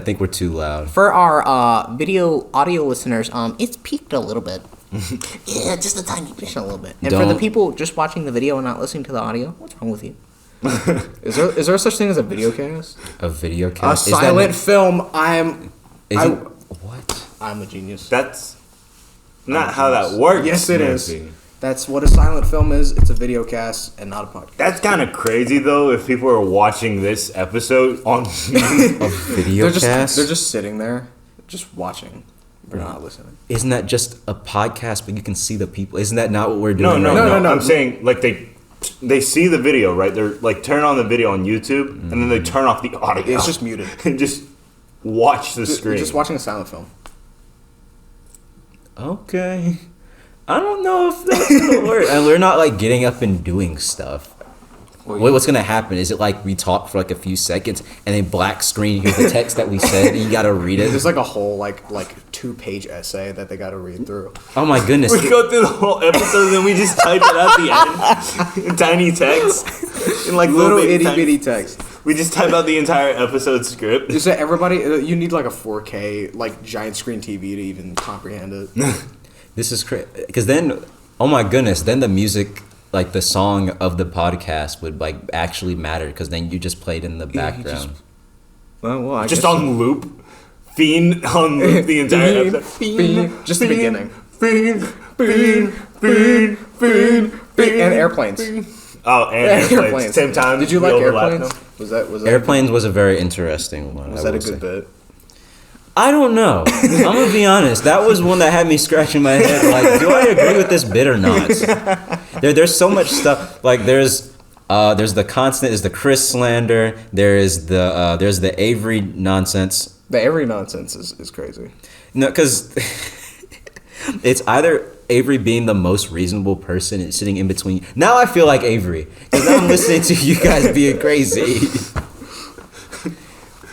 think we're too loud. For our audio listeners, it's peaked a little bit. Yeah, just a tiny bit. Just a little bit. And for the Don't- people just watching the video and not listening to the audio, what's wrong with you? Is there such thing as a video cast? A video A cast. silent film. What? I'm a genius. that's not how that works. Yes, it is. Murphy. That's what a silent film is. It's a video cast and not a podcast. That's kind of crazy though. If people are watching this episode on, A video cast. They're just sitting there, just watching. They're not listening. Isn't that just a podcast? But you can see the people. Isn't that not what we're doing? no, right now? I'm saying like they see the video, right? They're like turn on the video on YouTube and then they turn off the audio. It's just muted. and just watch the You're screen. just watching a silent film. Okay. I don't know if that's gonna work. And we're not like getting up and doing stuff. Wait, what's gonna happen? Is it like we talk for like a few seconds and then black screen, here's the text that we said and you gotta read it? There's like a whole like 2-page essay that they got to read through. Oh my goodness. We go through the whole episode and we just type it at the end in tiny text. In like Little baby itty tiny- bitty text. We just type out the entire episode script. Just that everybody, you need like a 4K like giant screen TV to even comprehend it. This is crazy. Because then, oh my goodness, then the music, like the song of the podcast would like actually matter because then you just played in the background. Well, I Just guess on loop. Fiend on loop the entire episode. Fiend. Just the beginning. Fiend. And airplanes. Oh, and airplanes. Same time. Did you we like overlap airplanes? them. Was that Airplanes was a very interesting one. Was I that a will good say. bit? I don't know. I'm gonna be honest. That was one that had me scratching my head. Like, do I agree with this bit or not? There's so much stuff. Like, there's the constant is the Chris slander. There's the Avery nonsense. The Avery nonsense is crazy. No, because it's either Avery being the most reasonable person and sitting in between. Now I feel like Avery because now I'm listening to you guys being crazy.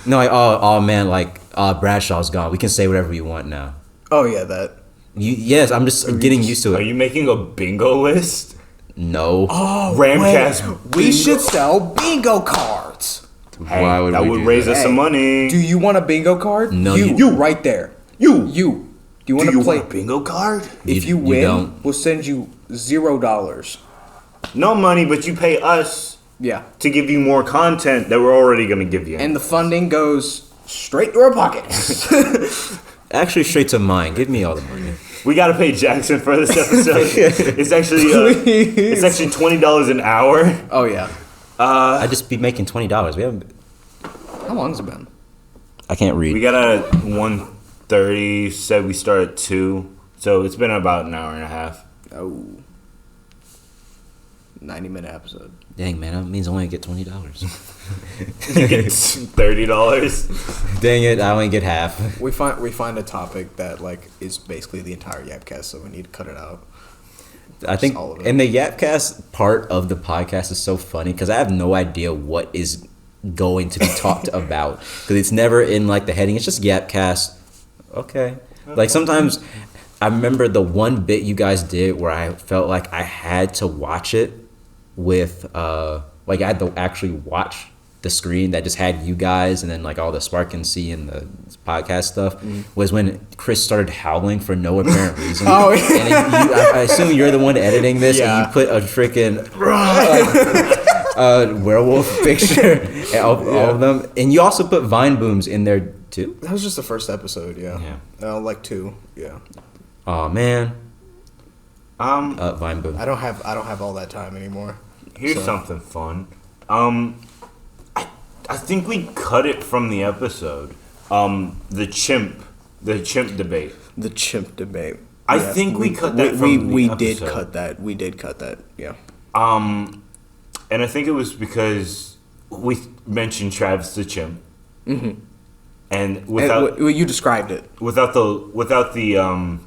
No, like, oh man, like Bradshaw's gone. We can say whatever we want now. Oh yeah, that. Yes, I'm just getting used to Are it. you making a bingo list? No. Oh, Ramcast. we should sell bingo cards. Hey, Why would that we would do raise that? us some money. Do you want a bingo card? No, you you- right there. You. Do you want Do to you play? want a bingo card? If You- you you win, don't. we'll send you $0. No money, but you pay us Yeah, to give you more content that we're already going to give you. and the funding goes straight to our pockets. Actually, straight to mine. Give me all the money. We got to pay Jackson for this episode. It's actually $20 an hour. Oh yeah. I just be making $20. We haven't. How long has it been? I can't read. We got a 1:30. Said we start at 2, so it's been about an hour and a half. Oh. 90-minute episode. Dang man, that means I only get $20. You get $30. Dang it, I only get half. We find a topic that like is basically the entire YapCast, so we need to cut it out. I think, all of it. and the YapCast part of the podcast is so funny because I have no idea what is going to be talked about because it's never in like the heading. It's just YapCast. Okay. Like sometimes I remember the one bit you guys did where I felt like I had to watch it with like I had to actually watch the screen that just had you guys and then like all the SparkNC and the podcast stuff was when Chris started howling for no apparent reason. Oh, and then I assume you're the one editing this, Yeah. and you put a freaking werewolf picture and all of them, and you also put Vine Booms in there too. That was just the first episode, yeah. Like 2, yeah. Oh man. Vine Boom. I don't have all that time anymore. Here's something fun. I think we cut it from the episode. The chimp debate. The chimp debate. I think we cut that from the we episode. did cut that. We did cut that. Yeah. And I think it was because we mentioned Travis the chimp. Mm-hmm. And without you described it. without the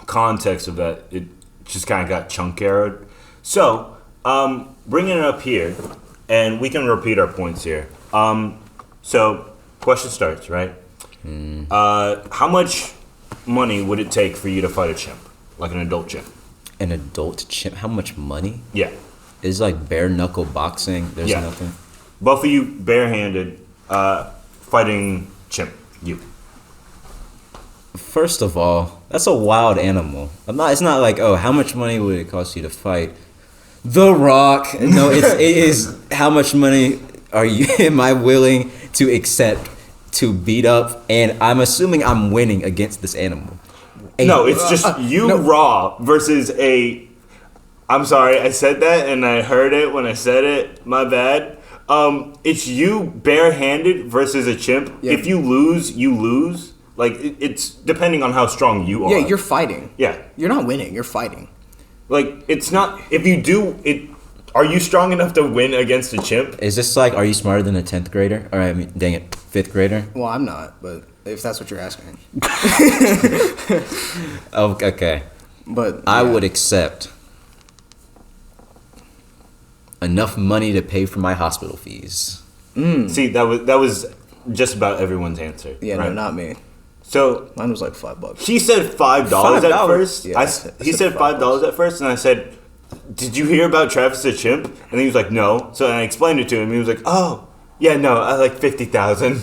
context of that, it just kind of got chunk arrowed. So, bringing it up here, and we can repeat our points here. So, question starts, right? How much money would it take for you to fight a chimp, like an adult chimp? An adult chimp? How much money? Yeah. It's like bare knuckle boxing. There's Yeah. nothing. Both of you barehanded, fighting chimp. You. First of all, that's a wild animal. It's not like, oh, how much money would it cost you to fight The Rock? No, it is how much money am I willing to accept to beat up, and I'm assuming I'm winning against this animal. No, it's just raw versus a. I'm sorry, I said that and I heard it when I said it. My bad. It's you barehanded versus a chimp. Yeah. If you lose, you lose. Like it's depending on how strong you are. Yeah, you're fighting. Yeah. You're not winning. You're fighting. Like it's not. If you do it, are you strong enough to win against a chimp? Is this like, are you smarter than a 10th grader? Or I mean, dang it, 5th grader? Well, I'm not, but if that's what you're asking. Oh, okay. But I yeah. would accept enough money to pay for my hospital fees. See, that was just about everyone's answer. Yeah, right? no, not me. So Mine was like $5. he said $5 at $5? first. Yeah, He said $5 at first, and I said, "Did you hear about Travis the chimp?" And he was like, "No." So I explained it to him. He was like, "Oh, yeah, no, I like 50,000."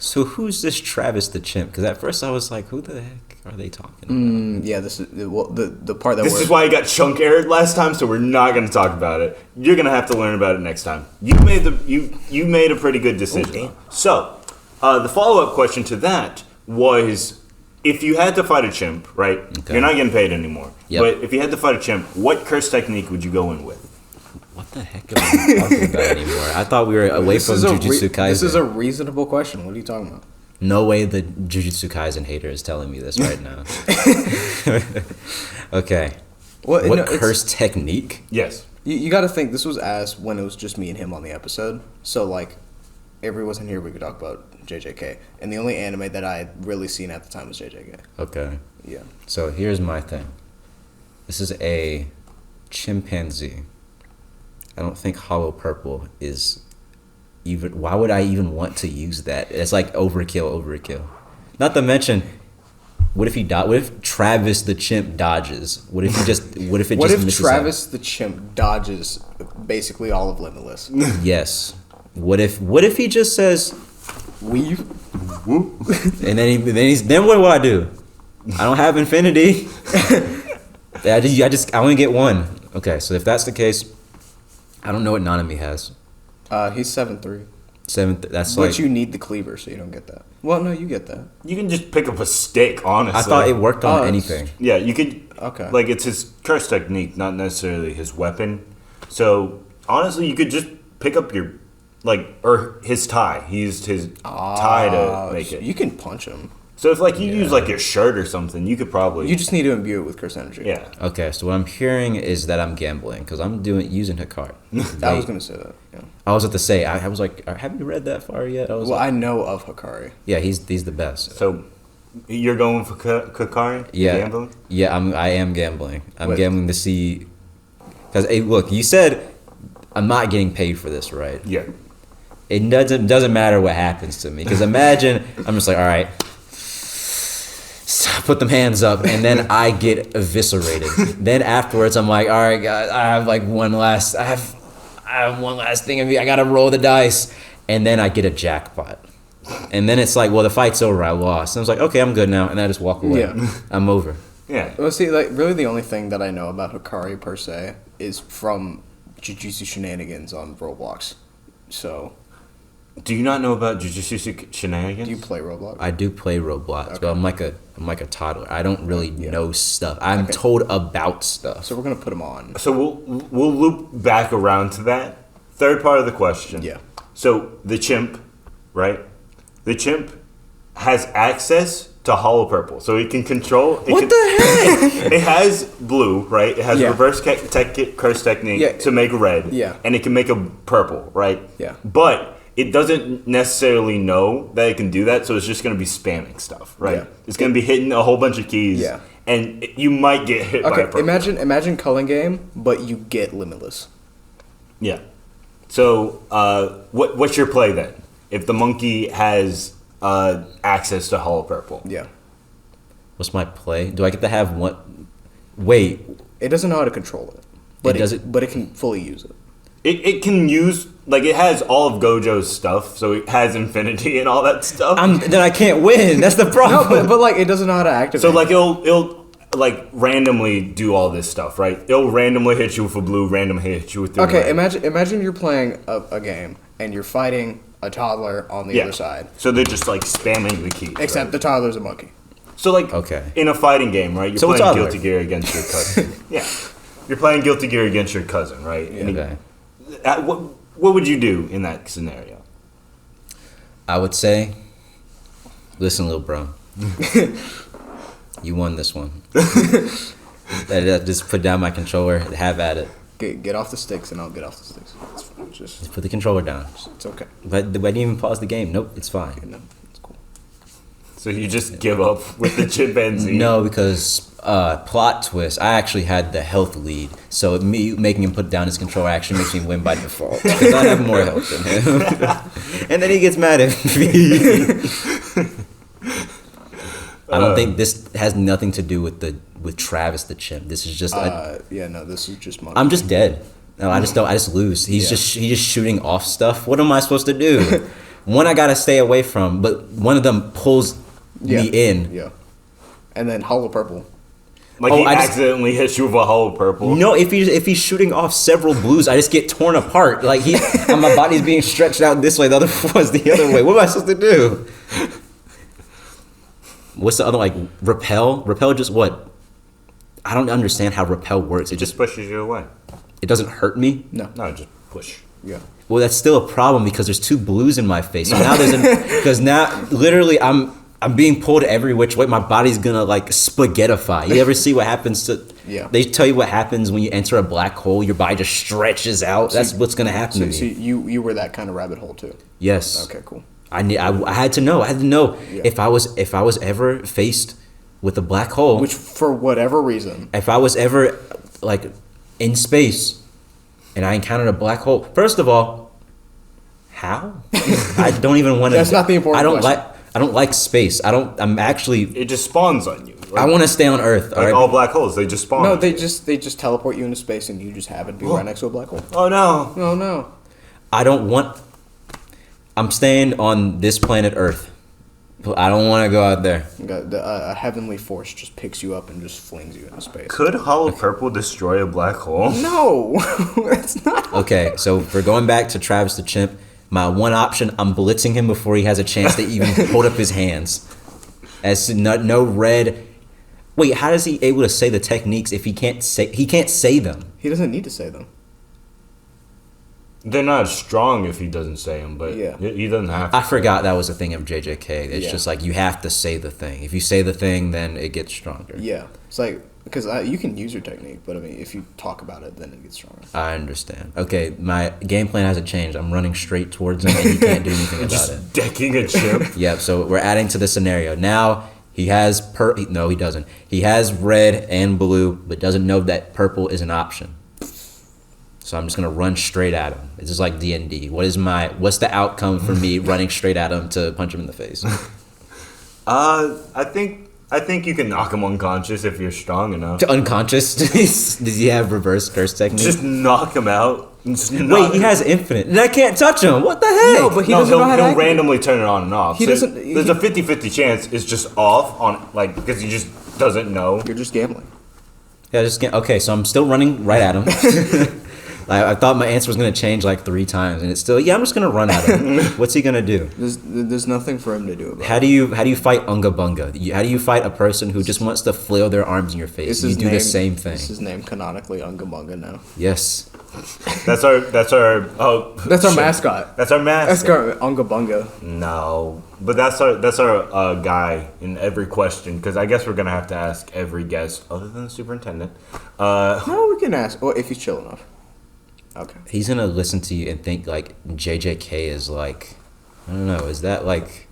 So who's this Travis the chimp? Because at first I was like, who the heck are they talking about? Yeah, this is the part that This we're. is why he got chunk aired last time, so we're not going to talk about it. You're going to have to learn about it next time. You made a pretty good decision. damn. So, the follow-up question to that was, if you had to fight a chimp, right? Okay. You're not getting paid anymore. Yep. But if you had to fight a chimp, what curse technique would you go in with? What the heck am I talking about anymore? I thought we were away from Jujutsu Kaisen. This is a reasonable question. What are you talking about? No way the Jujutsu Kaisen hater is telling me this right now. Okay. Well, What no, it's- curse technique? Yes. You got to think this was asked when it was just me and him on the episode. So like, Avery wasn't here. We could talk about JJK, and the only anime that I had really seen at the time was JJK. Okay. Yeah. So here's my thing. This is a chimpanzee. I don't think hollow purple is even. Why would I even want to use that? It's like overkill. Not to mention, what if he What if Travis the chimp dodges? What if he just? What if it What just if misses Travis the chimp dodges basically all of Limitless? out? Yes. What if he just says, Weave. and then what do I do? I don't have infinity. I only get one. Okay, so if that's the case, I don't know what Nanami has. He's 7'3". 7th. That's But like you need the cleaver, so you don't get that. Well, no, you get that. You can just pick up a stick, honestly. I thought it worked on Oh, anything. Yeah, you could. Okay. Like, it's his curse technique, not necessarily his weapon. So, honestly, you could just pick up your, or his tie. He used his tie to make it. You can punch him. So, if, you use, your shirt or something, you could probably. You just need to imbue it with curse energy. Yeah. Okay, so what I'm hearing is that I'm gambling because I'm using Hikari. I was going to say that, yeah. I was about to say, I was like, have you read that far yet? I was Well, like, I know of Hikari. yeah, he's the best. So, you're going for Kakari? Yeah, Gambling? yeah, I am gambling. I'm Wait. gambling to see, because look, you said I'm not getting paid for this, right? Yeah. It doesn't matter what happens to me because imagine I'm just like, all right, put them hands up, and then I get eviscerated. Then afterwards, I'm like, all right, guys, I have one last. I have one last thing in me. I gotta roll the dice, and then I get a jackpot, and then it's like, well, the fight's over. I lost. And I was like, okay, I'm good now, and I just walk away. Yeah. I'm over. Yeah. Well, see, like, really the only thing that I know about Hikari per se is from Jujutsu Shenanigans on Roblox. So, Do you not know about Jujutsu Shenanigans? do you play Roblox? I do play Roblox, but I'm like a toddler. I don't really know stuff. I'm Okay. told about stuff. So we're gonna put them on. So we'll loop back around to that. Third part of the question. Yeah. So the chimp, right? The chimp has access to Hollow Purple, so it can control. What the heck? It has blue, right? It has Yeah. reverse curse technique Yeah. to make red. Yeah. And it can make a purple, right? Yeah. But it doesn't necessarily know that it can do that, so it's just going to be spamming stuff, right? Yeah. It's going to be hitting a whole bunch of keys. Yeah. And you might get hit by a Okay, purple. imagine Culling Game, but you get Limitless. Yeah. So, what's your play then? If the monkey has access to Hollow Purple, Yeah. What's my play? Do I get to have one? Wait, It doesn't know how to control it, but It it can fully use it. it can use, like, it has all of Gojo's stuff, so it has infinity and all that stuff. then I can't win. That's the No, problem. but like it doesn't know how to activate. So, like, it'll like randomly do all this stuff, right? It'll randomly hit you with a blue, randomly hit you with the okay, red. imagine you're playing a game and you're fighting a toddler on the other side. So they're just like spamming the keys. Except right? the toddler's a monkey. So like Okay. in a fighting game, right? You're So it's playing toddler. Guilty Gear against your cousin. Yeah, you're playing Guilty Gear against your cousin, right? And Okay. what would you do in that scenario? I would say, listen, little bro, you won this one. Just put down my controller, have at it. Get off the sticks and I'll get off the sticks. It's fine. Just put the controller down. It's okay. But I didn't even pause the game. Nope, it's fine. No, it's cool. So you just give up with the chimpanzee? No, because plot twist, I actually had the health lead. So me making him put down his controller actually makes me win by default. Because I have more health than him. And then he gets mad at me. I don't think this has nothing to do with Travis the chimp. This is just This is just monkey. I'm just dead. No, I just lose. He's just shooting off stuff. What am I supposed to do? One I gotta stay away from, but one of them pulls me in. Yeah. And then Hollow Purple. Like he accidentally hits you with a Hollow Purple? No, if he's shooting off several blues, I just get torn apart. Like my body's being stretched out this way, the other one's the other way. What am I supposed to do? What's the other, like, repel? Repel just what? I don't understand how repel works. It just pushes you away. It doesn't hurt me? No, just push. Yeah. Well, that's still a problem because there's two blues in my face. So now because now literally I'm being pulled every which way. My body's gonna like spaghettify. You ever see what happens to? Yeah. They tell you what happens when you enter a black hole. Your body just stretches out. That's what's gonna happen to me. So you were that kind of rabbit hole too. Yes. Okay, cool. I had to know. I had to know if I was ever faced with a black hole. Which, for whatever reason, If I was ever like in space and I encountered a black hole, first of all, how? I don't even want to. That's not the important question. I don't like space. I'm actually. It just spawns on you. I want to stay on Earth. Like all black holes, they just spawn. no, on they you. just teleport you into space and you just happen to be right next to a black hole. Oh no. Oh no. I don't want. I'm staying on this planet Earth. I don't want to go out there. A heavenly force just picks you up and just flings you into space. Could Hollow Purple destroy a black hole? No, that's not. Okay, so for going back to Travis the Chimp, my one option, I'm blitzing him before he has a chance to even hold up his hands. As no red. Wait, how is he able to say the techniques if he can't say them? He doesn't need to say them. They're not as strong if he doesn't say them, but Yeah. he doesn't have to. I forgot that was a thing of JJK. It's Yeah. just like you have to say the thing. If you say the thing, then it gets stronger. Yeah, it's like because you can use your technique, but I mean, if you talk about it, then it gets stronger. I understand. Okay, my game plan hasn't changed. I'm running straight towards him, and he can't do anything about it. Just decking a chimp. Yep. So we're adding to the scenario now. He has no, he doesn't. He has red and blue, but doesn't know that purple is an option. So I'm just gonna run straight at him. It's just like D&D. What's the outcome for me running straight at him to punch him in the face? I think you can knock him unconscious if you're strong enough. To unconscious? Does he have reverse curse technique? Just knock him out. Wait, he has infinite, and I can't touch him. What the heck? No, but he doesn't know how to he'll activate. randomly turn it on and off. He So doesn't- There's a 50-50 chance it's just off on because he just doesn't know. You're just gambling. Yeah, just get, okay. So I'm still running right at him. I thought my answer was gonna change like 3 times, and it's still I'm just gonna run at him. What's he gonna do? There's nothing for him to do about it. How do you fight Unga Bunga? How do you fight a person who just wants to flail their arms in your face? You do the same thing. Is his name canonically Unga Bunga now? Yes. That's our That's our shit. mascot. That's our mascot. That's our Unga Bunga. No, but that's our guy in every question, because I guess we're gonna have to ask every guest other than the superintendent. No, we can ask. Well, if he's chill enough. Okay. He's gonna listen to you and think like JJK is like, I don't know, is that like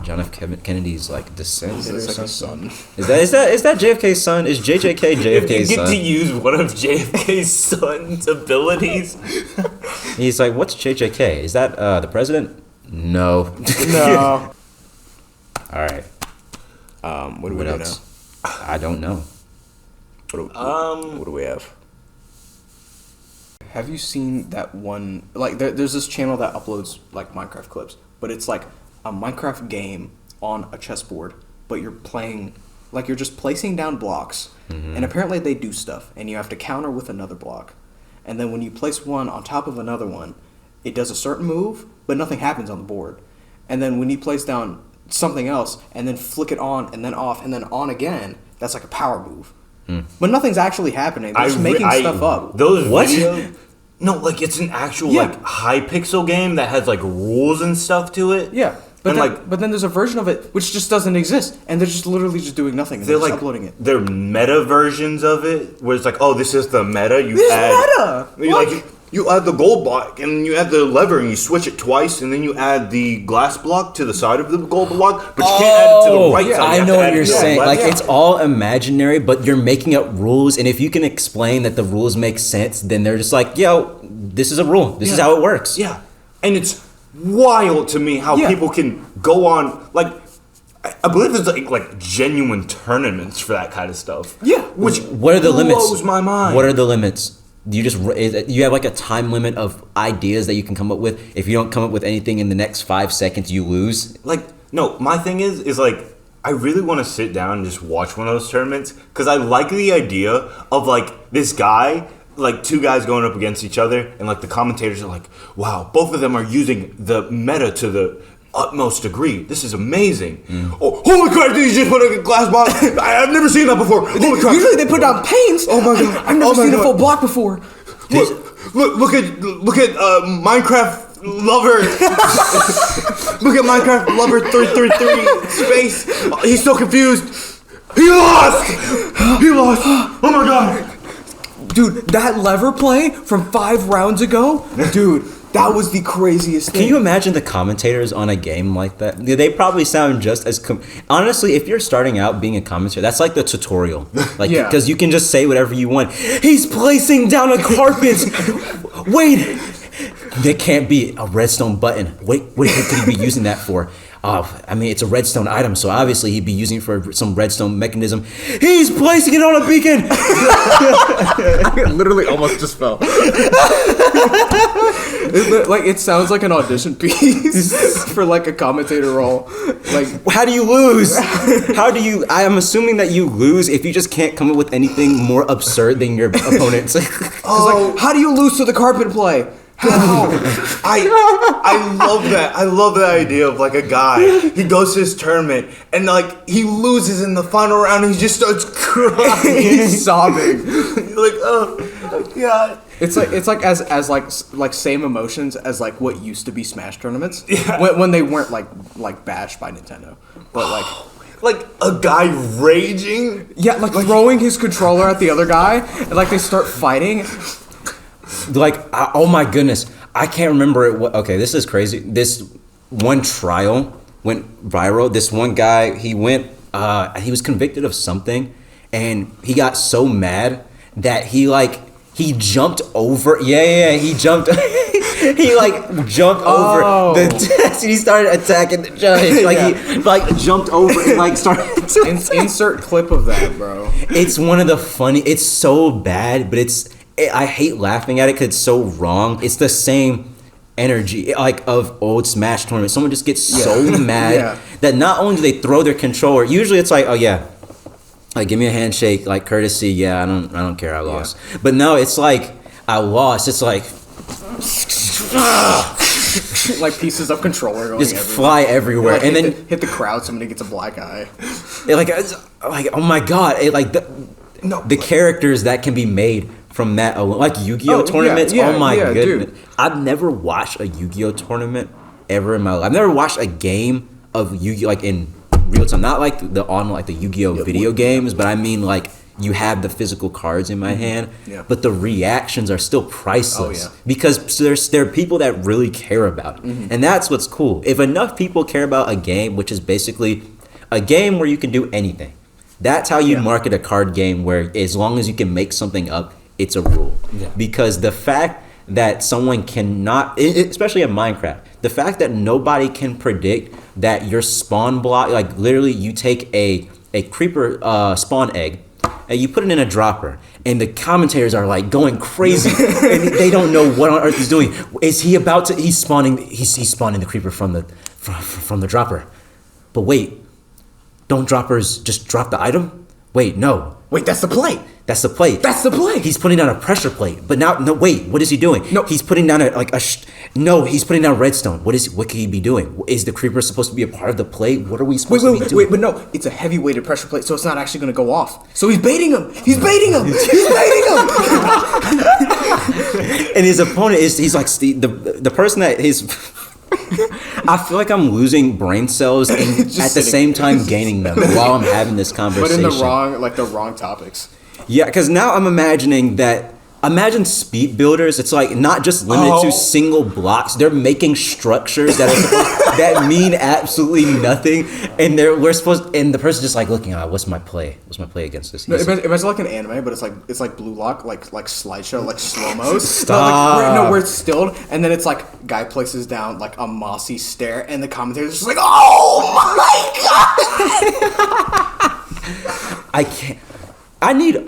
John F. Kennedy's like descendant or It's like a something? son. Is that JFK's son? Is JJK If you JFK's get son? to use one of JFK's son's abilities, He's like, what's JJK? Is that the president? No. No. All right. What do we What do else? I don't know. now? What do we have? Have you seen that one? Like, there's this channel that uploads like Minecraft clips, but it's like a Minecraft game on a chessboard, but you're playing, like you're just placing down blocks, and apparently they do stuff, and you have to counter with another block, and then when you place one on top of another one, it does a certain move, but nothing happens on the board, and then when you place down something else and then flick it on and then off and then on again, that's like a power move. But nothing's actually happening. They're just making stuff up. Those What? videos. No, like it's an actual Yeah. like high pixel game that has like rules and stuff to it. Yeah, but And, then, but then there's a version of it which just doesn't exist, and they're just literally just doing nothing. And They're they're just like uploading it. They're meta versions of it, where it's like, oh, this is the meta. You This is add meta! You What? like you add the gold block and you add the lever and you switch it twice, and then you add the glass block to the side of the gold block, but you can't add it to the right side. You I have know to what add it you're to the saying. left Like side. it's all imaginary, but you're making up rules, and if you can explain that the rules make sense, then they're just like, yo, this is a rule. This is Yeah. how it works. Yeah, and it's wild to me how Yeah. people can go on like. I believe there's like genuine tournaments for that kind of stuff. Yeah. which What are the limits? blows my mind. What are the limits? You have like a time limit of ideas that you can come up with. If you don't come up with anything in the next 5 seconds, you lose. Like, no, my thing is like, I really want to sit down and just watch one of those tournaments, because I like the idea of like this guy, like 2 guys going up against each other, and like the commentators are like, wow, both of them are using the meta to the utmost degree. This is amazing. Oh, holy crap, did you just put a glass box? I've never seen that before. Holy crap. Usually they put down panes. Oh my god. I've never Oh my seen a God. full block before. Look at Minecraft lover. Look at Minecraft lover 333 space. He's so confused. He lost. He lost. Oh my god. Dude, that lever play from 5 rounds ago, dude, that was the craziest thing. Can you imagine the commentators on a game like that? They probably sound just as... Honestly, if you're starting out being a commentator, that's like the tutorial. Like, Yeah. because you can just say whatever you want. He's placing down a carpet! Wait! There can't be a redstone button. Wait, what could he be using that for? I mean, it's a redstone item, so obviously he'd be using it for some redstone mechanism. He's placing it on a beacon! Literally almost just fell. Like, it sounds like an audition piece for like a commentator role. Like, How do you lose? I am assuming that you lose if you just can't come up with anything more absurd than your opponents. like, how do you lose to the carpet play? I love that. I love that idea of like a guy. He goes to his tournament and like he loses in the final round and he just starts crying. He's sobbing. Like, oh god. It's like as like same emotions as like what used to be Smash tournaments when they weren't like bashed by Nintendo, but Like a guy raging. yeah, like throwing his controller at the other guy and like they start fighting. Like, oh my goodness, I can't remember it. Okay, this is crazy. This one trial went viral. This one guy, he was convicted of something, and he got so mad that he jumped over. He jumped. He jumped over the test, and he started attacking the judge. He jumped over and started. Insert clip of that, bro. It's one of the funny. It's so bad, but I hate laughing at it because it's so wrong. It's the same energy like of old Smash tournaments. Someone just gets so mad that not only do they throw their controller, usually it's like, oh yeah, like give me a handshake, like courtesy. Yeah, I don't care, I lost. But no, it's like I lost. It's like like pieces of controller going just everywhere. fly everywhere, Like and then hit the crowd. Somebody gets a black eye. it's like oh my god, the characters that can be made from that, like Yu-Gi-Oh tournaments. Oh my goodness, dude. I've never watched a Yu-Gi-Oh tournament ever in my life. I've never watched a game of Yu-Gi-Oh like in real time, not like the Yu-Gi-Oh video games, but I mean like you have the physical cards in my hand, but the reactions are still priceless because there are people that really care about it, and that's what's cool. If enough people care about a game, which is basically a game where you can do anything, that's how you market a card game where as long as you can make something up, it's a rule. Because the fact that someone cannot, especially in Minecraft, the fact that nobody can predict that your spawn block, like literally you take a creeper spawn egg and you put it in a dropper, and the commentators are like going crazy and they don't know what on earth he's doing. Is he about to, he's spawning the creeper from the dropper. But wait, don't droppers just drop the item? Wait, no. Wait, that's the plate. That's the plate. That's the plate. He's putting down a pressure plate. But now, no, wait, what is he doing? No. He's putting down he's putting down redstone. What could he be doing? Is the creeper supposed to be a part of the plate? What are we supposed to be doing? Wait, but no, it's a heavy-weighted pressure plate, so it's not actually going to go off. So he's baiting him. He's baiting him. He's baiting him. And his opponent he's like the person that his. I feel like I'm losing brain cells and at the same time gaining them while I'm having this conversation. But in the wrong topics. Yeah, because now I'm imagining that. Imagine speed builders. It's like not just limited to single blocks. They're making structures that mean absolutely nothing, and the person's just like looking. What's my play? What's my play against this? No, imagine like an anime, but it's like Blue Lock, like slideshow, like slow mos. Stop. Where it's stilled, and then it's like guy places down like a mossy stare, and the commentator's just like, oh my god! I can't.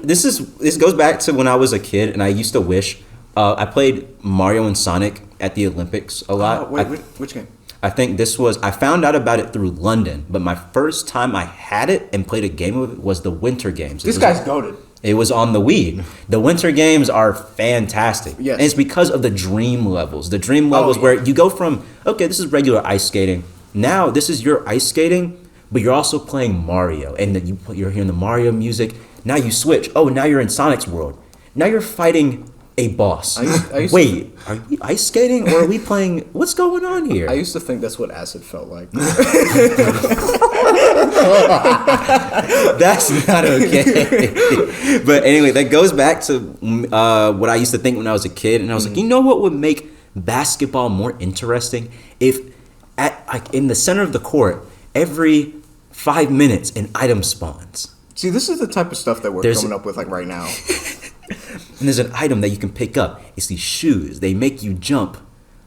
This goes back to when I was a kid, and I used to wish I played Mario and Sonic at the Olympics a lot. Which game? I think I found out about it through London, but my first time I had it and played a game of it was the Winter Games. This guy's goated. It was on the Wii. The Winter Games are fantastic. Yes. And it's because of the dream levels. The dream levels where you go from, okay, this is regular ice skating. Now this is your ice skating, but you're also playing Mario. And then you're hearing the Mario music. Now you switch. Oh, now you're in Sonic's world. Now you're fighting a boss. Wait, are we ice skating or are we playing? What's going on here? I used to think that's what acid felt like. That's not okay. But anyway, that goes back to what I used to think when I was a kid, and I was like, you know what would make basketball more interesting if in the center of the court every 5 minutes an item spawns. See, this is the type of stuff that we're coming up with like right now. And there's an item that you can pick up. It's these shoes. They make you jump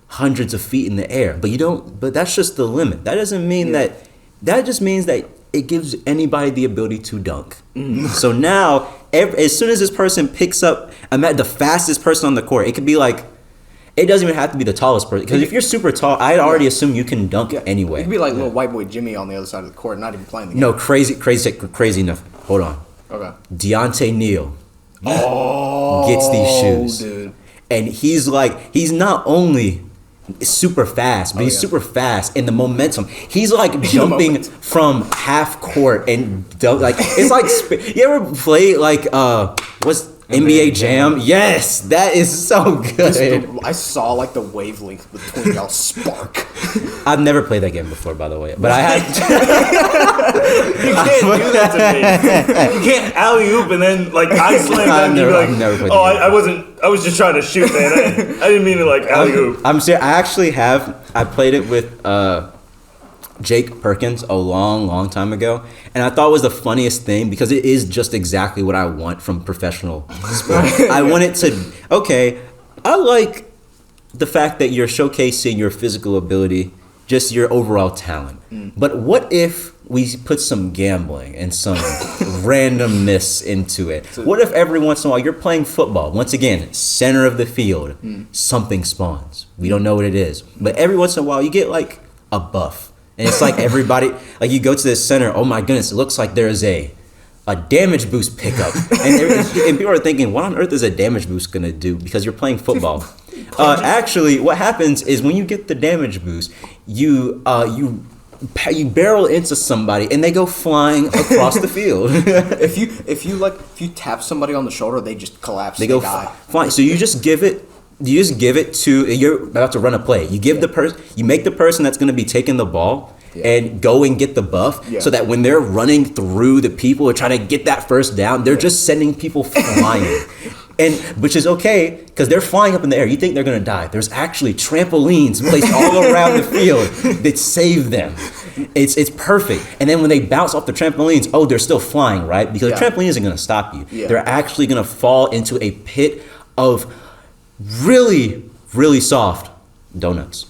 hundreds of feet in the air. But that's just the limit. That doesn't mean that just means that it gives anybody the ability to dunk. So now, as soon as this person picks up, I'm at the fastest person on the court. It could be like, it doesn't even have to be the tallest person. Because if you're super tall, I'd already assume you can dunk anyway. It could be like little white boy Jimmy on the other side of the court, not even playing the game. No, crazy enough. Hold on. Okay. Deontay Neal gets these shoes. Dude. And he's not only super fast, but he's super fast in the momentum. He's like jumping from half court and it's like, you ever play like, what's NBA Jam? Yes, that is so good. I saw like the wavelength between y'all spark. I've never played that game before, by the way, but I have. You can't do that to me. You can't alley oop and then like I slam and you're like, never played I was just trying to shoot, man. I didn't mean to like alley oop. I'm serious. I actually have. I played it with Jake Perkins a long time ago, and I thought it was the funniest thing because it is just exactly what I want from professional sport. I want it to, I like the fact that you're showcasing your physical ability, just your overall talent. But what if we put some gambling and some randomness into it. What if every once in a while you're playing football, once again, center of the field, something spawns. We don't know what it is. But every once in a while you get like a buff. And it's like everybody, like you go to this center, oh my goodness, it looks like there's a damage boost pickup. And people are thinking, what on earth is a damage boost going to do? Because you're playing football. Actually, what happens is when you get the damage boost, you barrel into somebody and they go flying across the field. If you tap somebody on the shoulder, they just collapse. They go die. flying. So you just give it to, you're about to run a play. You give you make the person that's going to be taking the ball and go and get the buff, so that when they're running through the people or trying to get that first down, they're just sending people flying. And which is okay because they're flying up in the air. You think they're gonna die. There's actually trampolines placed all around the field that save them. It's perfect. And then when they bounce off the trampolines, they're still flying, right? Because the trampoline isn't gonna stop you. Yeah. They're actually gonna fall into a pit of really, really soft donuts.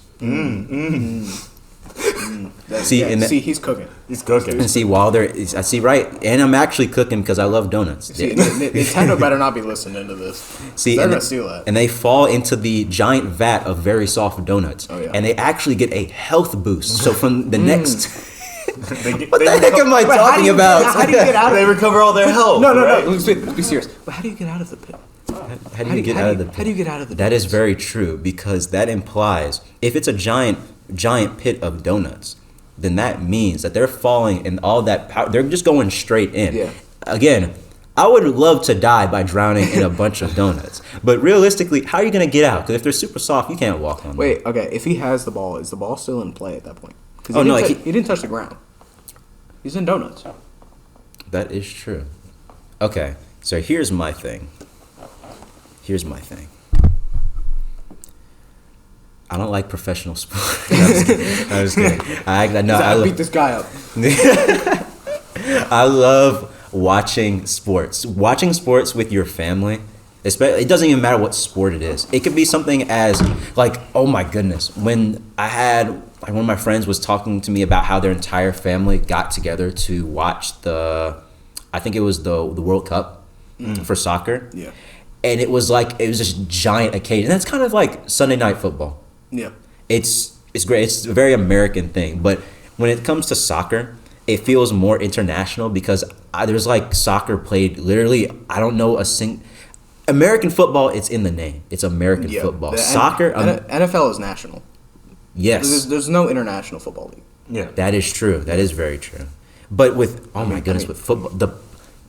See, he's cooking. He's cooking. And see, I see, right? And I'm actually cooking because I love donuts. See, Nintendo better not be listening to this. See, they're gonna steal that. And they fall into the giant vat of very soft donuts. Oh, yeah. And they actually get a health boost. So from the next... what the heck am I talking about? How do you get out of it? They recover all their health. No. Let's be serious. But how do you get out of the pit? How do you get out of the pit? How do you get out of the pit? That is very true because that implies if it's a giant pit of donuts, then that means that they're falling in all that power. They're just going straight in. Yeah. Again, I would love to die by drowning in a bunch of donuts. But realistically, how are you going to get out? Because if they're super soft, you can't walk on them. Wait, okay. If he has the ball, is the ball still in play at that point? He didn't touch the ground. He's in donuts. That is true. Okay, so here's my thing. I don't like professional sports. I was kidding. I beat this guy up. I love watching sports. Watching sports with your family, especially, it doesn't even matter what sport it is. It could be something as like, oh my goodness, when one of my friends was talking to me about how their entire family got together to watch I think it was the World Cup for soccer. Yeah. And it was this giant occasion. That's kind of like Sunday Night Football. Yeah. It's great. It's a very American thing. But when it comes to soccer, it feels more international because there's like soccer played literally, I don't know American football, it's in the name. It's American football. Soccer. NFL is national. Yes. There's no international football league. Yeah. That is true. That is very true. But with, with football,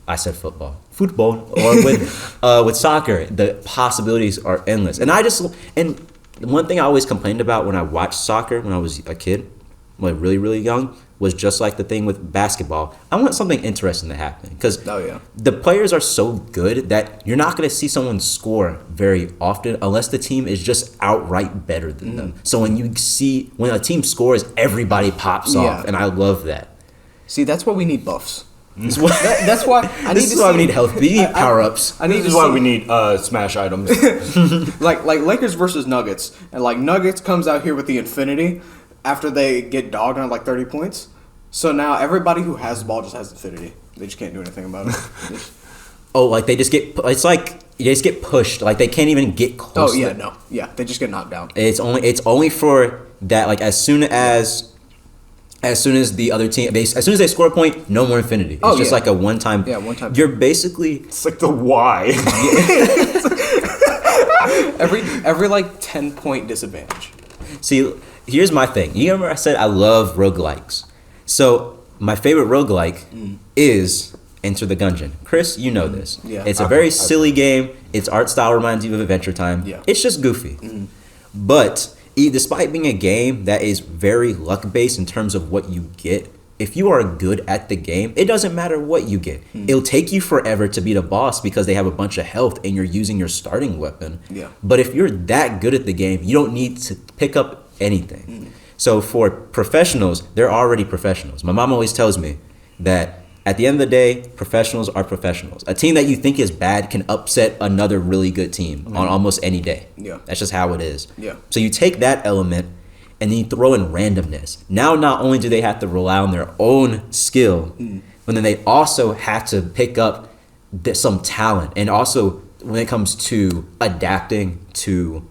I said football, or with soccer, the possibilities are endless. And one thing I always complained about when I watched soccer when I was a kid, when really, really young, was just like the thing with basketball. I want something interesting to happen because the players are so good that you're not going to see someone score very often unless the team is just outright better than them. So when a team scores, everybody pops off, and I love that. See, that's why we need buffs. That's why we need health. We need power ups. This is why we need smash items. like Lakers versus Nuggets, and like Nuggets comes out here with the Infinity after they get dogged on like 30 points. So now everybody who has the ball just has Infinity. They just can't do anything about it. They just get. It's like they just get pushed. Like they can't even get close. They just get knocked down. It's only for that. Like as soon as the other team, as soon as they score a point, no more Infinity. It's just like a one time. Yeah, one time. You're basically. It's like the Y. every like 10-point disadvantage. See, here's my thing. You remember I said I love roguelikes. So my favorite roguelike is Enter the Gungeon. Chris, you know this. Yeah. It's a very silly game. Its art style reminds you of Adventure Time. Yeah. It's just goofy. But despite being a game that is very luck-based in terms of what you get, if you are good at the game, it doesn't matter what you get. It'll take you forever to beat a boss because they have a bunch of health and you're using your starting weapon. Yeah. But if you're that good at the game, you don't need to pick up anything. So for professionals, they're already professionals. My mom always tells me that at the end of the day, professionals are professionals. A team that you think is bad can upset another really good team on almost any day. Yeah. That's just how it is. Yeah. So you take that element and then you throw in randomness. Now, not only do they have to rely on their own skill, but then they also have to pick up some talent. And also, when it comes to adapting to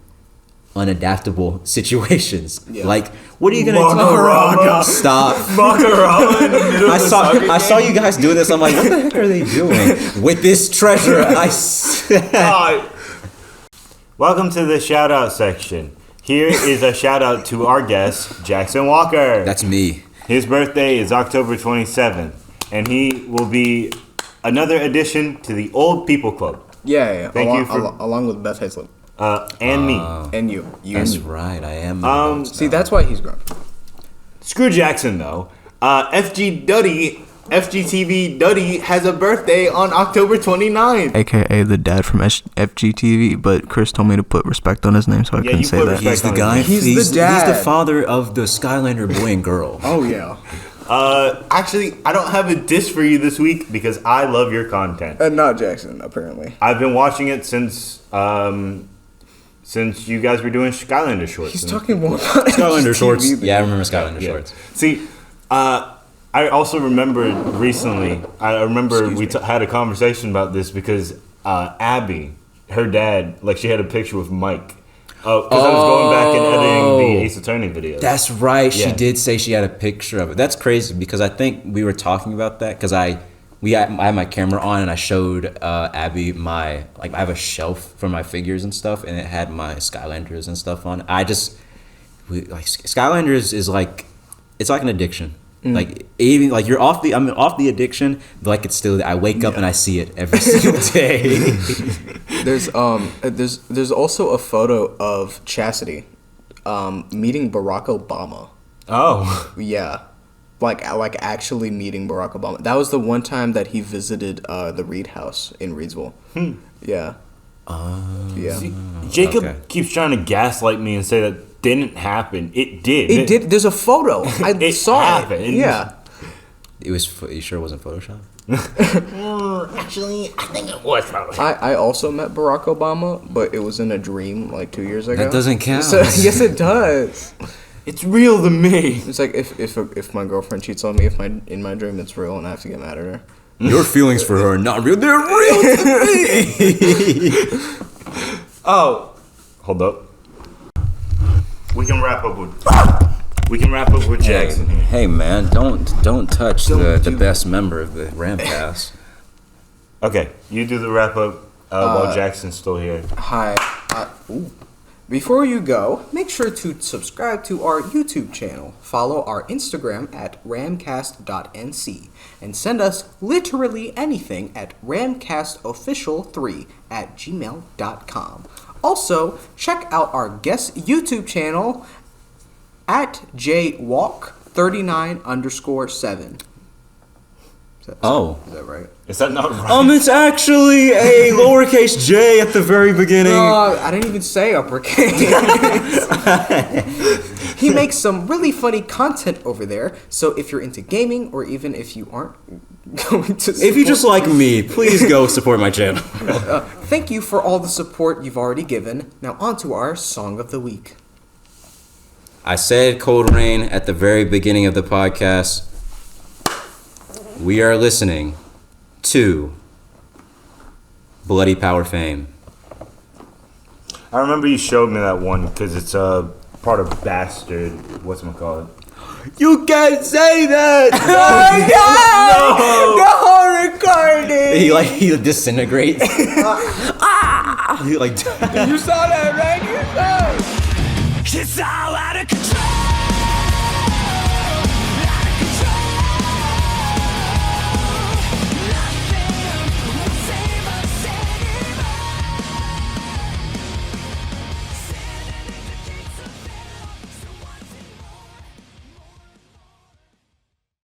unadaptable situations, like, what are you gonna do? Stop. Macarama in the middle of the I saw you guys doing this. I'm like, what the heck are they doing with this treasure? Welcome to the shout out section. Here is a shout out to our guest, Jackson Walker. That's me. His birthday is October 27th, and he will be another addition to the Old People Club. Yeah. Thank you for along with Beth Hazlett. and me. And you. That's and you. right. I am. See, that's why he's grown. Screw Jackson though. FGTV Duddy has a birthday on October 29th. AKA the dad from FGTV, but Chris told me to put respect on his name, so I couldn't say that. He's the guy. He's the dad. He's the father of the Skylander boy and girl. Oh, yeah. Actually, I don't have a diss for you this week because I love your content. Not Jackson, apparently. I've been watching it since you guys were doing Skylander shorts. He's talking more about Skylander shorts. FGTV. Yeah, I remember Skylander shorts. See, I also remembered recently. I remember we had a conversation about this because Abby, her dad, like she had a picture with Mike. Because I was going back and editing the Ace Attorney video. That's right. Yeah. She did say she had a picture of it. That's crazy because I think we were talking about that because I had my camera on and I showed Abby I have a shelf for my figures and stuff, and it had my Skylanders and stuff on. Skylanders is like, it's like an addiction. Like even like I'm off the addiction, but like it's still, I wake up and I see it every single day. There's also a photo of Chastity meeting Barack Obama. Oh. Yeah. Like actually meeting Barack Obama. That was the one time that he visited the Reed House in Reidsville. Yeah. Yeah. See, Jacob keeps trying to gaslight me and say that didn't happen. It did. It did. There's a photo. I saw happened. it. Yeah. It was. You sure it wasn't Photoshop? Actually, I think it was probably. I also met Barack Obama, but it was in a dream like 2 years ago. That doesn't count. So, yes, it does. It's real to me. It's like if my girlfriend cheats on me, in my dream it's real, and I have to get mad at her. Your feelings for her are not real. They're real to me. Oh, hold up. We can wrap up with Jackson here. Hey man, don't touch the best member of the RamCast. Okay, you do the wrap up while Jackson's still here. Hi. Before you go, make sure to subscribe to our YouTube channel, follow our Instagram at ramcast.nc, and send us literally anything at ramcastofficial3@gmail.com. Also, check out our guest YouTube channel at jwalk39_7. Is that right? Is that not right? It's actually a lowercase j at the very beginning. No, I didn't even say uppercase. He makes some really funny content over there, so if you're into gaming, or even if you aren't going to If you just like me, please go support my channel. thank you for all the support you've already given. Now on to our Song of the Week. I said Cold Rain at the very beginning of the podcast. We are listening to Bloody Power Fame. I remember you showed me that one because it's a part of Bastard. Whatchamacallit? You can't say that! No, recording! He disintegrates. He You saw that, right? It's all out of control.